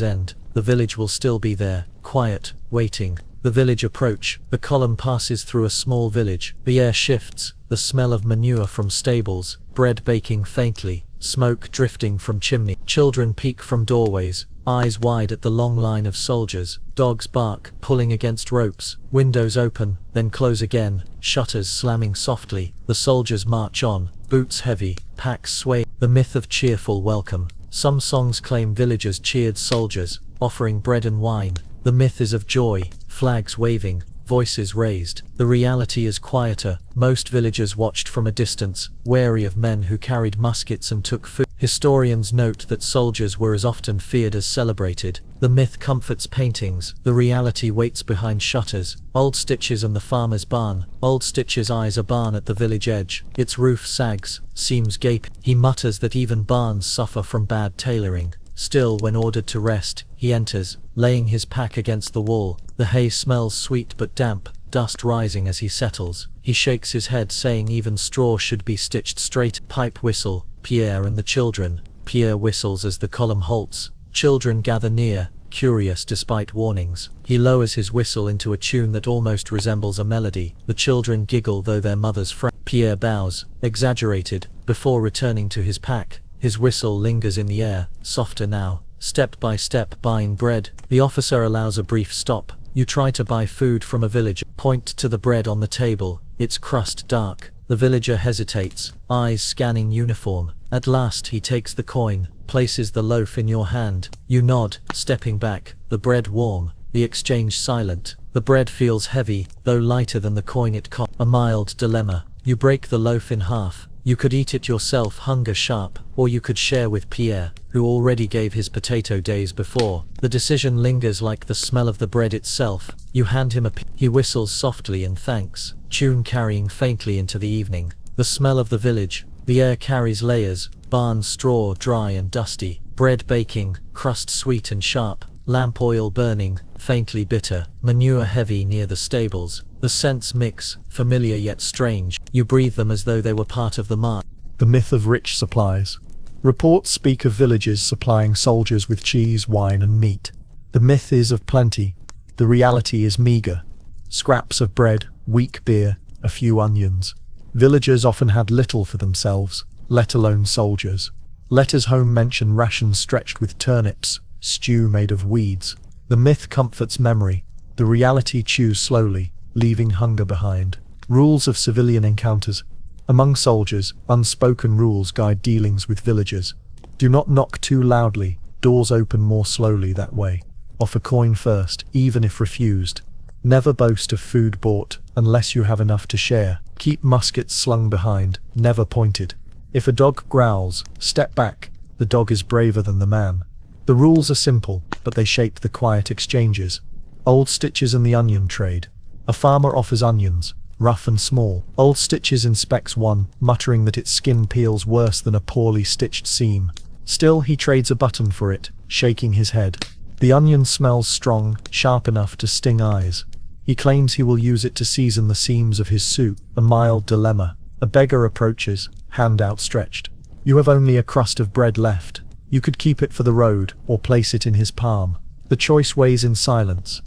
end, the village will still be there, quiet, waiting. The village approach. The column passes through a small village. The air shifts, the smell of manure from stables, bread baking faintly, smoke drifting from chimney. Children peek from doorways, eyes wide at the long line of soldiers. Dogs bark, pulling against ropes. Windows open, then close again, shutters slamming softly. The soldiers march on, boots heavy, packs sway. The myth of cheerful welcome. Some songs claim villagers cheered soldiers, offering bread and wine. The myth is of joy, flags waving, voices raised. The reality is quieter. Most villagers watched from a distance, wary of men who carried muskets and took food. Historians note that soldiers were as often feared as celebrated. The myth comforts paintings. The reality waits behind shutters. Old Stitches and the farmer's barn. Old Stitches eyes a barn at the village edge. Its roof sags, seams gape. He mutters that even barns suffer from bad tailoring. Still, when ordered to rest, he enters, laying his pack against the wall. The hay smells sweet but damp, dust rising as he settles. He shakes his head, saying even straw should be stitched straight. Pipe whistle. Pierre and the children. Pierre whistles as the column halts. Children gather near, curious despite warnings. He lowers his whistle into a tune that almost resembles a melody. The children giggle though their mothers frown. Pierre bows, exaggerated, before returning to his pack. His whistle lingers in the air, softer now. Step by step, buying bread. The officer allows a brief stop. You try to buy food from a villager. Point to the bread on the table, its crust dark. The villager hesitates, eyes scanning uniform. At last he takes the coin, places the loaf in your hand. You nod, stepping back, the bread warm, the exchange silent. The bread feels heavy, though lighter than the coin it cost. A mild dilemma. You break the loaf in half. You could eat it yourself, hunger sharp, or you could share with Pierre, who already gave his potato days before. The decision lingers like the smell of the bread itself. You hand him a piece. He whistles softly in thanks, tune carrying faintly into the evening. The smell of the village. The air carries layers, barn straw dry and dusty, bread baking, crust sweet and sharp, lamp oil burning, faintly bitter, manure heavy near the stables. The scents mix, familiar yet strange. You breathe them as though they were part of the march. The myth of rich supplies. Reports speak of villages supplying soldiers with cheese, wine, and meat. The myth is of plenty. The reality is meager. Scraps of bread, weak beer, a few onions. Villagers often had little for themselves, let alone soldiers. Letters home mention rations stretched with turnips, stew made of weeds. The myth comforts memory. The reality chews slowly, leaving hunger behind. Rules of civilian encounters. Among soldiers, unspoken rules guide dealings with villagers. Do not knock too loudly, doors open more slowly that way. Offer coin first, even if refused. Never boast of food bought, unless you have enough to share. Keep muskets slung behind, never pointed. If a dog growls, step back. The dog is braver than the man. The rules are simple, but they shape the quiet exchanges. Old Stitches and the onion trade. A farmer offers onions, rough and small. Old Stitches inspects one, muttering that its skin peels worse than a poorly stitched seam. Still he trades a button for it, shaking his head. The onion smells strong, sharp enough to sting eyes. He claims he will use it to season the seams of his suit. A mild dilemma. A beggar approaches, hand outstretched. You have only a crust of bread left. You could keep it for the road, or place it in his palm. The choice weighs in silence.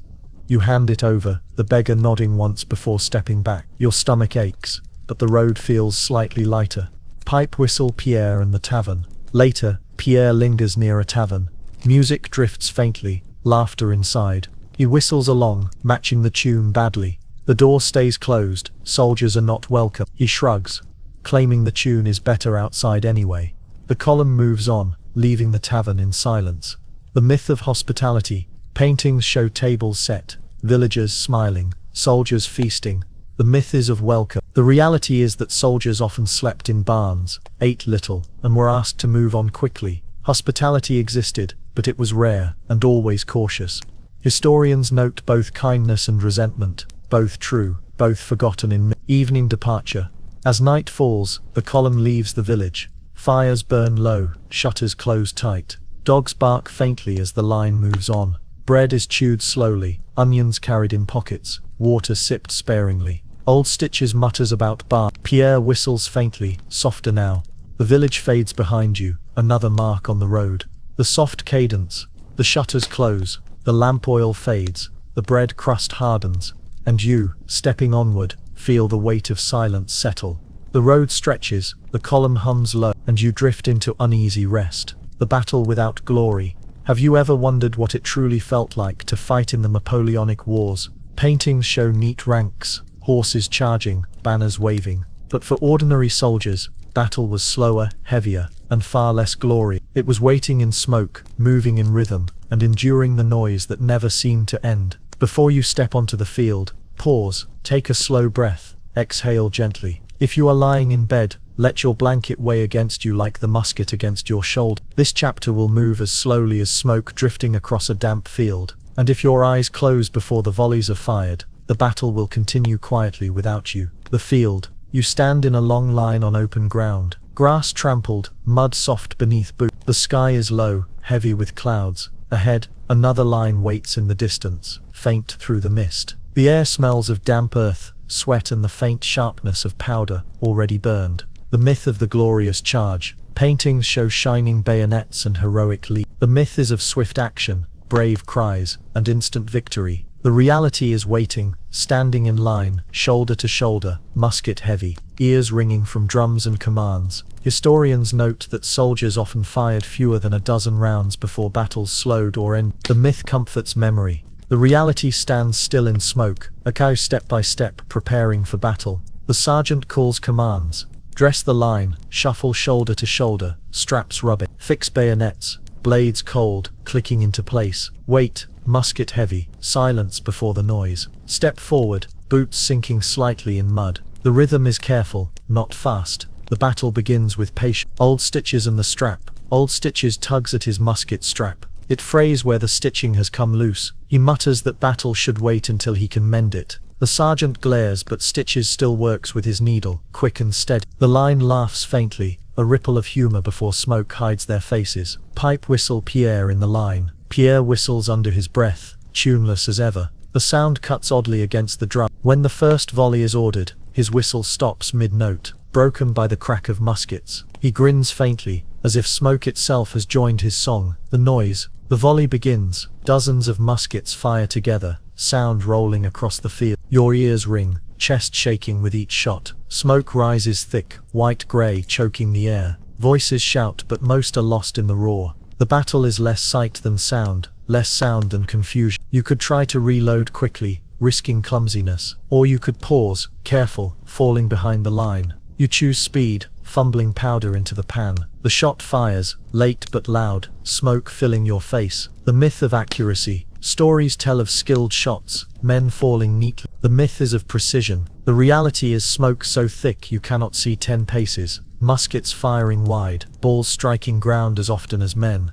You hand it over, the beggar nodding once before stepping back. Your stomach aches, but the road feels slightly lighter. Pipe whistle Pierre and the tavern. Later, Pierre lingers near a tavern. Music drifts faintly, laughter inside. He whistles along, matching the tune badly. The door stays closed, soldiers are not welcome. He shrugs, claiming the tune is better outside anyway. The column moves on, leaving the tavern in silence. The myth of hospitality. Paintings show tables set, villagers smiling, soldiers feasting. The myth is of welcome. The reality is that soldiers often slept in barns, ate little, and were asked to move on quickly. Hospitality existed, but it was rare, and always cautious. Historians note both kindness and resentment, both true, both forgotten in evening departure. As night falls, the column leaves the village. Fires burn low, shutters close tight. Dogs bark faintly as the line moves on. Bread is chewed slowly, onions carried in pockets, water sipped sparingly. Old Stitches mutters about bar. Pierre whistles faintly, softer now. The village fades behind you, another mark on the road. The soft cadence. The shutters close. The lamp oil fades. The bread crust hardens. And you, stepping onward, feel the weight of silence settle. The road stretches, the column hums low, and you drift into uneasy rest. The battle without glory. Have you ever wondered what it truly felt like to fight in the Napoleonic Wars? Paintings show neat ranks, horses charging, banners waving. But for ordinary soldiers, battle was slower, heavier, and far less glory. It was waiting in smoke, moving in rhythm, and enduring the noise that never seemed to end. Before you step onto the field, pause, take a slow breath, exhale gently. If you are lying in bed, let your blanket weigh against you like the musket against your shoulder. This chapter will move as slowly as smoke drifting across a damp field, and if your eyes close before the volleys are fired, the battle will continue quietly without you. The field. You stand in a long line on open ground. Grass trampled, mud soft beneath boots. The sky is low, heavy with clouds. Ahead, another line waits in the distance, faint through the mist. The air smells of damp earth, sweat and the faint sharpness of powder, already burned. The myth of the glorious charge. Paintings show shining bayonets and heroic leap. The myth is of swift action, brave cries, and instant victory. The reality is waiting, standing in line, shoulder to shoulder, musket heavy, ears ringing from drums and commands. Historians note that soldiers often fired fewer than a dozen rounds before battles slowed or ended. The myth comforts memory. The reality stands still in smoke, a cow step by step, preparing for battle. The sergeant calls commands. Dress the line, shuffle shoulder to shoulder, straps rubbing. Fix bayonets, blades cold, clicking into place. Wait, musket heavy, silence before the noise. Step forward, boots sinking slightly in mud. The rhythm is careful, not fast. The battle begins with patience. Old Stitches and the strap. Old Stitches tugs at his musket strap. It frays where the stitching has come loose. He mutters that battle should wait until he can mend it. The sergeant glares, but Stitches still works with his needle, quick and steady. The line laughs faintly, a ripple of humor before smoke hides their faces. Pipe whistle Pierre in the line. Pierre whistles under his breath, tuneless as ever. The sound cuts oddly against the drum. When the first volley is ordered, his whistle stops mid-note, broken by the crack of muskets. He grins faintly, as if smoke itself has joined his song. The volley begins. Dozens of muskets fire together, sound rolling across the field. Your ears ring, chest shaking with each shot. Smoke rises thick, white-grey, choking the air. Voices shout, but most are lost in the roar. The battle is less sight than sound, less sound than confusion. You could try to reload quickly, risking clumsiness, or you could pause, careful, falling behind the line. You choose speed, fumbling powder into the pan. The shot fires, late but loud, smoke filling your face. The myth of accuracy. Stories tell of skilled shots, men falling neatly. The myth is of precision. The reality is smoke so thick you cannot see 10 paces. Muskets firing wide, balls striking ground as often as men.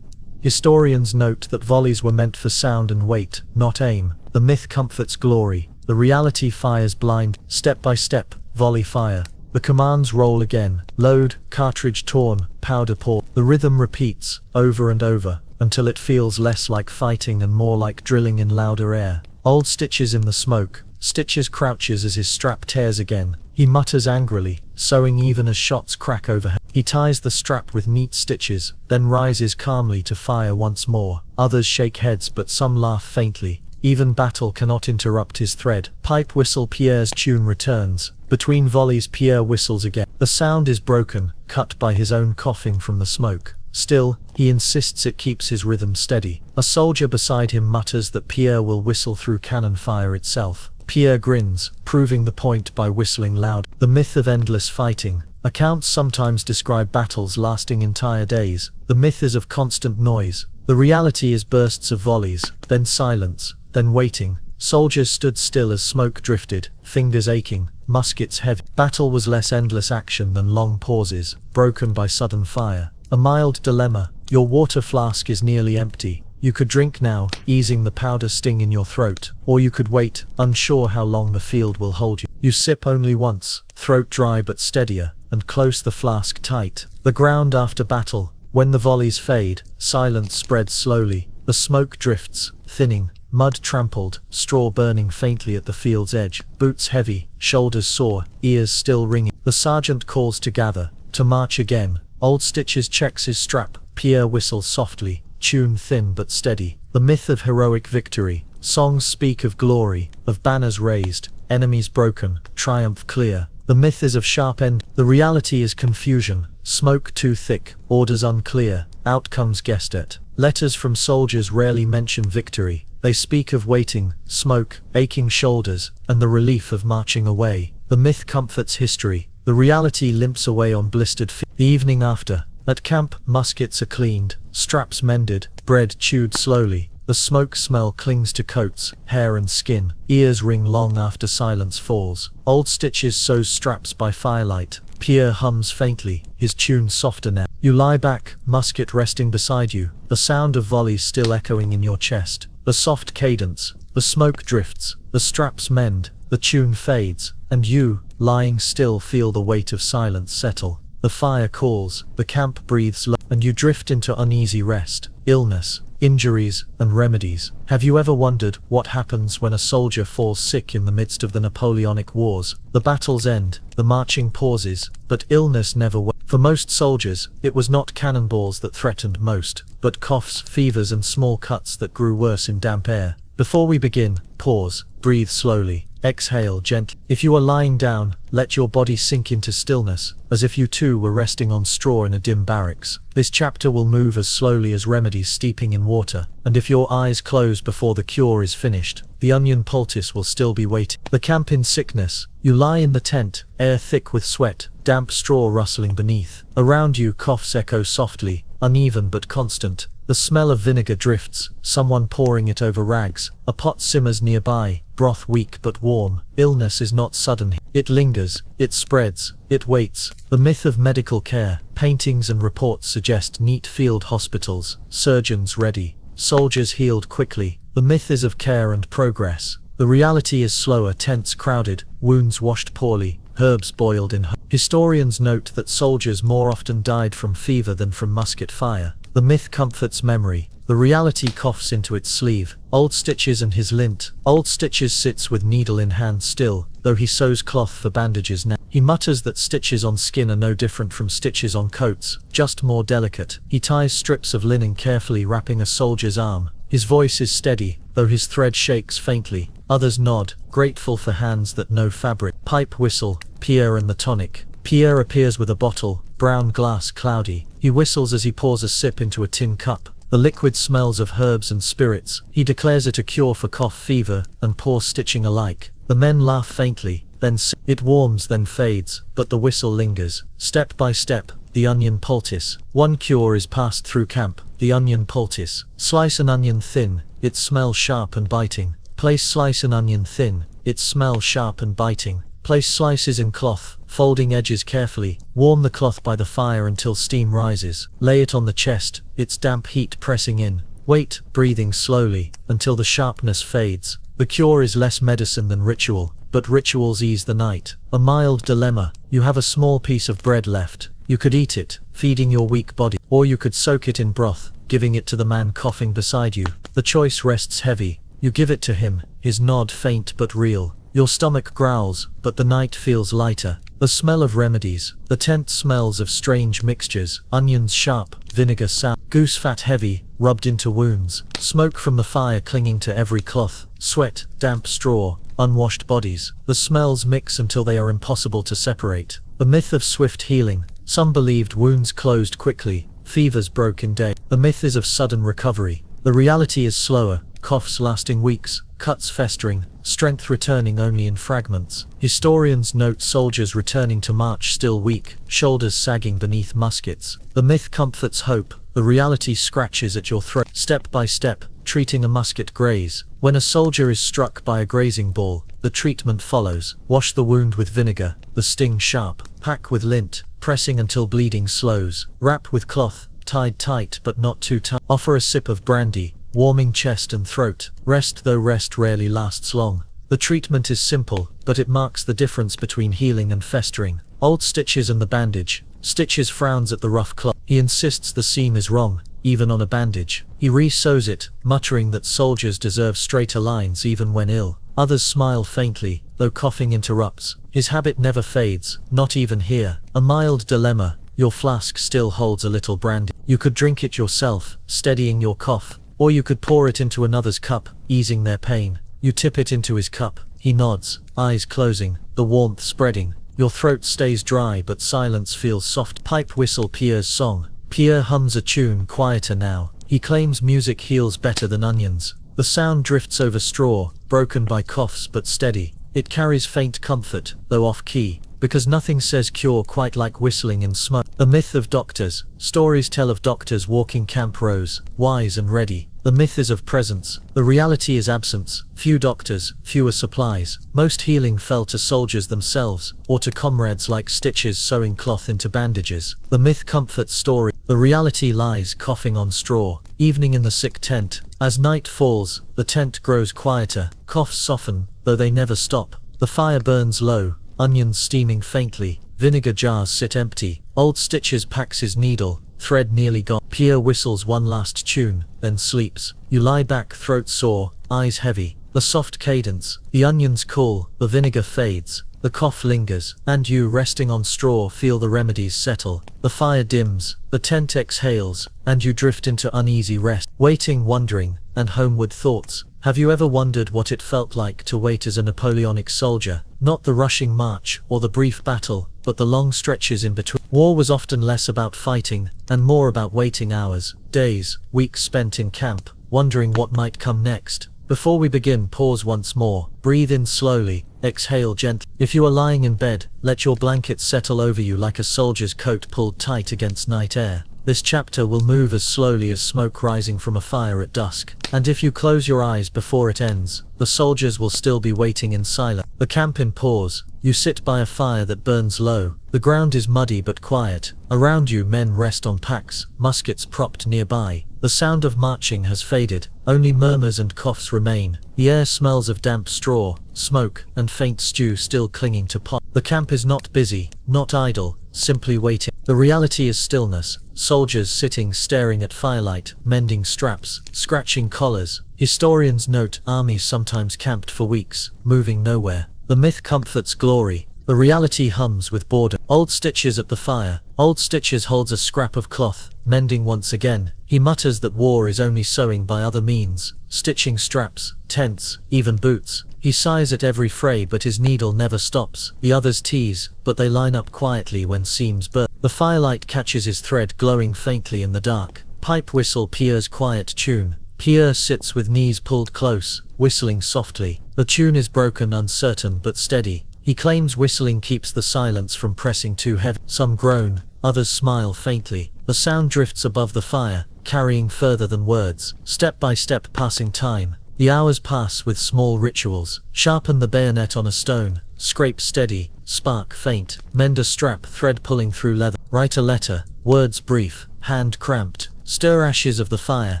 Historians note that volleys were meant for sound and weight, not aim. The myth comforts glory. The reality fires blind. Step by step, volley fire. The commands roll again. Load, cartridge torn, powder pour. The rhythm repeats, over and over, until it feels less like fighting and more like drilling in louder air. Old Stitches in the smoke. Stitches crouches as his strap tears again. He mutters angrily, sewing even as shots crack overhead. He ties the strap with neat stitches, then rises calmly to fire once more. Others shake heads, but some laugh faintly. Even battle cannot interrupt his thread. Pipe whistle. Pierre's tune returns. Between volleys Pierre whistles again. The sound is broken, cut by his own coughing from the smoke. Still, he insists it keeps his rhythm steady. A soldier beside him mutters that Pierre will whistle through cannon fire itself. Pierre grins, proving the point by whistling loud. The myth of endless fighting. Accounts sometimes describe battles lasting entire days. The myth is of constant noise. The reality is bursts of volleys, then silence, then waiting. Soldiers stood still as smoke drifted, fingers aching, muskets heavy. Battle was less endless action than long pauses, broken by sudden fire. A mild dilemma. Your water flask is nearly empty. You could drink now, easing the powder sting in your throat, or you could wait, unsure how long the field will hold you. You sip only once, throat dry but steadier, and close the flask tight. The ground after battle. When the volleys fade, silence spreads slowly. The smoke drifts, thinning, mud trampled, straw burning faintly at the field's edge. Boots heavy, shoulders sore, ears still ringing. The sergeant calls to gather, to march again. Old Stitches checks his strap. Pierre whistles softly, tune thin but steady. The myth of heroic victory. Songs speak of glory, of banners raised, enemies broken, triumph clear. The myth is of sharp end. The reality is confusion. Smoke too thick, orders unclear, outcomes guessed at. Letters from soldiers rarely mention victory. They speak of waiting, smoke, aching shoulders, and the relief of marching away. The myth comforts history. The reality limps away on blistered feet. The evening after. At camp, muskets are cleaned, straps mended, bread chewed slowly. The smoke smell clings to coats, hair and skin. Ears ring long after silence falls. Old Stitches sews straps by firelight. Pierre hums faintly, his tune softer now. You lie back, musket resting beside you, the sound of volleys still echoing in your chest. The soft cadence, the smoke drifts, the straps mend, the tune fades, and you, lying still, feel the weight of silence settle. The fire calls, the camp breathes low, and you drift into uneasy rest. Illness, injuries, and remedies. Have you ever wondered what happens when a soldier falls sick in the midst of the Napoleonic Wars? The battles end, the marching pauses, but illness never waits. For most soldiers, it was not cannonballs that threatened most, but coughs, fevers, and small cuts that grew worse in damp air. Before we begin, pause, breathe slowly, exhale gently. If you are lying down, let your body sink into stillness, as if you too were resting on straw in a dim barracks. This chapter will move as slowly as remedies steeping in water, and if your eyes close before the cure is finished, the onion poultice will still be waiting. The camp in sickness. You lie in the tent, air thick with sweat, damp straw rustling beneath. Around you coughs echo softly, uneven but constant. The smell of vinegar drifts, someone pouring it over rags. A pot simmers nearby, broth weak but warm. Illness is not sudden. It lingers, it spreads, it waits. The myth of medical care. Paintings and reports suggest neat field hospitals, surgeons ready, soldiers healed quickly. The myth is of care and progress. The reality is slower, tents crowded, wounds washed poorly, herbs boiled in. Historians note that soldiers more often died from fever than from musket fire. The myth comforts memory. The reality coughs into its sleeve. Old Stitches and his lint. Old Stitches sits with needle in hand still, though he sews cloth for bandages now. He mutters that stitches on skin are no different from stitches on coats, just more delicate. He ties strips of linen carefully wrapping a soldier's arm. His voice is steady, though his thread shakes faintly. Others nod, grateful for hands that know fabric. Pipe whistle, Pierre and the tonic. Pierre appears with a bottle, brown glass cloudy. He whistles as he pours a sip into a tin cup. The liquid smells of herbs and spirits. He declares it a cure for cough, fever, and poor stitching alike. The men laugh faintly, then it warms, then fades, but the whistle lingers. Step by step, the onion poultice. One cure is passed through camp, the onion poultice. Slice an onion thin, it smells sharp and biting. Place slice an onion thin, it smells sharp and biting. Place slices in cloth, folding edges carefully. Warm the cloth by the fire until steam rises. Lay it on the chest, its damp heat pressing in. Wait, breathing slowly, until the sharpness fades. The cure is less medicine than ritual, but rituals ease the night. A mild dilemma. You have a small piece of bread left. You could eat it, feeding your weak body, or you could soak it in broth, giving it to the man coughing beside you. The choice rests heavy. You give it to him, his nod faint but real. Your stomach growls, but the night feels lighter. The smell of remedies. The tent smells of strange mixtures. Onions sharp, vinegar sour, goose fat heavy, rubbed into wounds. Smoke from the fire clinging to every cloth. Sweat, damp straw, unwashed bodies. The smells mix until they are impossible to separate. The myth of swift healing. Some believed wounds closed quickly, fevers broke in days. The myth is of sudden recovery. The reality is slower, coughs lasting weeks, cuts festering, strength returning only in fragments. Historians note soldiers returning to march still weak, shoulders sagging beneath muskets. The myth comforts hope, the reality scratches at your throat. Step by step, treating a musket graze. When a soldier is struck by a grazing ball, the treatment follows. Wash the wound with vinegar, the sting sharp. Pack with lint, pressing until bleeding slows. Wrap with cloth, tied tight but not too tight. Offer a sip of brandy, warming chest and throat. Rest, though rest rarely lasts long. The treatment is simple, but it marks the difference between healing and festering. Old Stitches and the bandage. Stitches frowns at the rough cloth. He insists the seam is wrong, even on a bandage. He re-sews it, muttering that soldiers deserve straighter lines even when ill. Others smile faintly, though coughing interrupts. His habit never fades, not even here. A mild dilemma. Your flask still holds a little brandy. You could drink it yourself, steadying your cough. Or you could pour it into another's cup, easing their pain. You tip it into his cup. He nods, eyes closing, the warmth spreading. Your throat stays dry but silence feels soft. Pipe whistle Pierre's song. Pierre hums a tune quieter now. He claims music heals better than onions. The sound drifts over straw, broken by coughs but steady. It carries faint comfort, though off-key, because nothing says cure quite like whistling in smoke. The myth of doctors. Stories tell of doctors walking camp rows, wise and ready. The myth is of presence. The reality is absence. Few doctors, fewer supplies. Most healing fell to soldiers themselves, or to comrades like Stitches sewing cloth into bandages. The myth comforts story. The reality lies coughing on straw. Evening in the sick tent. As night falls, the tent grows quieter. Coughs soften, though they never stop. The fire burns low, onions steaming faintly. Vinegar jars sit empty. Old Stitches packs his needle, thread nearly gone. Pierre whistles one last tune, then sleeps. You lie back, throat sore, eyes heavy. The soft cadence. The onions cool, the vinegar fades. The cough lingers, and you, resting on straw, feel the remedies settle. The fire dims, the tent exhales, and you drift into uneasy rest. Waiting, wondering, and homeward thoughts. Have you ever wondered what it felt like to wait as a Napoleonic soldier? Not the rushing march, or the brief battle, but the long stretches in between. War was often less about fighting, and more about waiting hours, days, weeks spent in camp, wondering what might come next. Before we begin, pause once more. Breathe in slowly, exhale gently. If you are lying in bed, let your blanket settle over you like a soldier's coat pulled tight against night air. This chapter will move as slowly as smoke rising from a fire at dusk. And if you close your eyes before it ends, the soldiers will still be waiting in silence. The camp in pause. You sit by a fire that burns low. The ground is muddy but quiet. Around you, men rest on packs, muskets propped nearby. The sound of marching has faded, only murmurs and coughs remain. The air smells of damp straw, smoke, and faint stew still clinging to pot. The camp is not busy, not idle, simply waiting. The reality is stillness. Soldiers sitting staring at firelight, mending straps, scratching collars. Historians note armies sometimes camped for weeks, moving nowhere. The myth comforts glory. The reality hums with boredom. Old Stitches at the fire. Old Stitches holds a scrap of cloth, mending once again. He mutters that war is only sewing by other means, stitching straps, tents, even boots. He sighs at every fray but his needle never stops. The others tease, but they line up quietly when seams burst. The firelight catches his thread glowing faintly in the dark. Pipe whistle Pierre's quiet tune. Pierre sits with knees pulled close, whistling softly. The tune is broken, uncertain but steady. He claims whistling keeps the silence from pressing too heavy. Some groan, others smile faintly. The sound drifts above the fire, carrying further than words. Step by step passing time. The hours pass with small rituals. Sharpen the bayonet on a stone. Scrape steady. Spark faint. Mend a strap, thread pulling through leather. Write a letter. Words brief. Hand cramped. Stir ashes of the fire.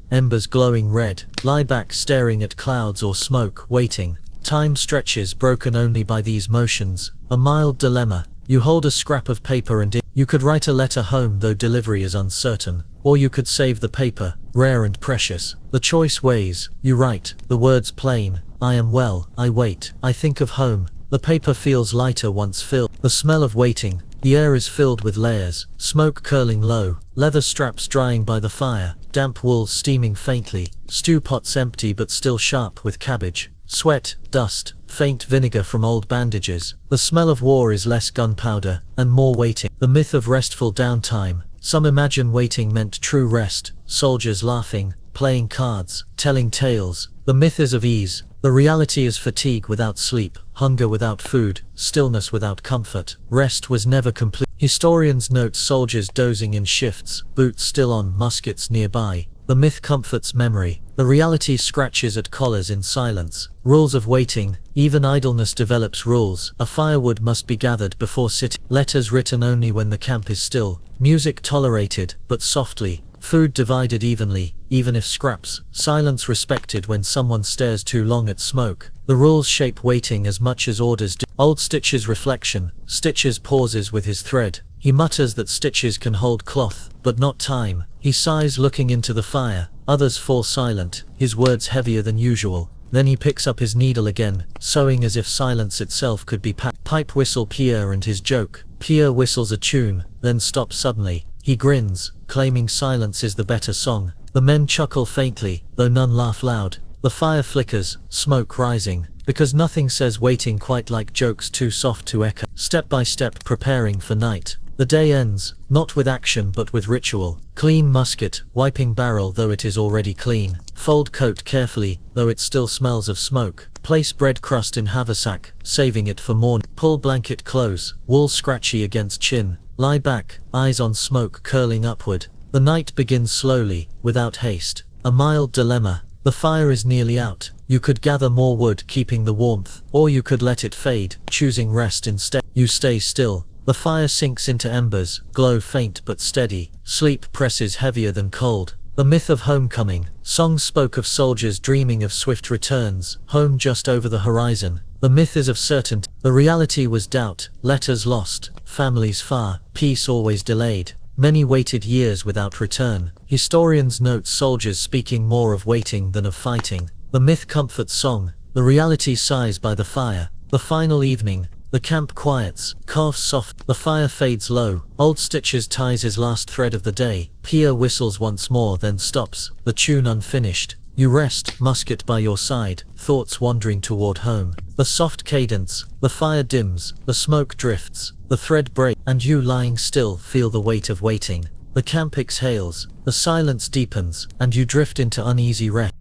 Embers glowing red. Lie back staring at clouds or smoke, waiting. Time stretches, broken only by these motions. A mild dilemma. You hold a scrap of paper and you could write a letter home though delivery is uncertain. Or you could save the paper, rare and precious. The choice weighs. You write, the words plain. I am well, I wait, I think of home. The paper feels lighter once filled. The smell of waiting. The air is filled with layers. Smoke curling low. Leather straps drying by the fire. Damp wool steaming faintly. Stew pots empty but still sharp with cabbage. Sweat, dust, faint vinegar from old bandages. The smell of war is less gunpowder, and more waiting. The myth of restful downtime. Some imagine waiting meant true rest. Soldiers laughing, playing cards, telling tales. The myth is of ease. The reality is fatigue without sleep, hunger without food, stillness without comfort. Rest was never complete. Historians note soldiers dozing in shifts, boots still on, muskets nearby. The myth comforts memory. The reality scratches at collars in silence. Rules of waiting. Even idleness develops rules. A firewood must be gathered before sitting. Letters written only when the camp is still. Music tolerated, but softly. Food divided evenly, even if scraps. Silence respected when someone stares too long at smoke. The rules shape waiting as much as orders do. Old Stitches reflection. Stitches pauses with his thread. He mutters that Stitches can hold cloth, but not time. He sighs looking into the fire. Others fall silent, his words heavier than usual. Then he picks up his needle again, sewing as if silence itself could be packed. Pipe whistle Pierre and his joke. Pierre whistles a tune, then stops suddenly. He grins, claiming silence is the better song. The men chuckle faintly, though none laugh loud. The fire flickers, smoke rising, because nothing says waiting quite like jokes too soft to echo. Step by step preparing for night. The day ends, not with action but with ritual. Clean musket, wiping barrel though it is already clean. Fold coat carefully, though it still smells of smoke. Place bread crust in haversack, saving it for morning. Pull blanket close, wool scratchy against chin. Lie back, eyes on smoke curling upward. The night begins slowly, without haste. A mild dilemma. The fire is nearly out. You could gather more wood keeping the warmth, or you could let it fade, choosing rest instead. You stay still. The fire sinks into embers, glow faint but steady. Sleep presses heavier than cold. The myth of homecoming. Songs spoke of soldiers dreaming of swift returns, home just over the horizon. The myth is of certainty. The reality was doubt, letters lost, families far, peace always delayed. Many waited years without return. Historians note soldiers speaking more of waiting than of fighting. The myth comforts song. The reality sighs by the fire. The final evening. The camp quiets, coughs soft. The fire fades low. Old Stitches ties his last thread of the day. Pierre whistles once more, then stops, the tune unfinished. You rest, musket by your side, thoughts wandering toward home. The soft cadence. The fire dims. The smoke drifts. The thread breaks. And you lying still feel the weight of waiting. The camp exhales. The silence deepens, and you drift into uneasy rest.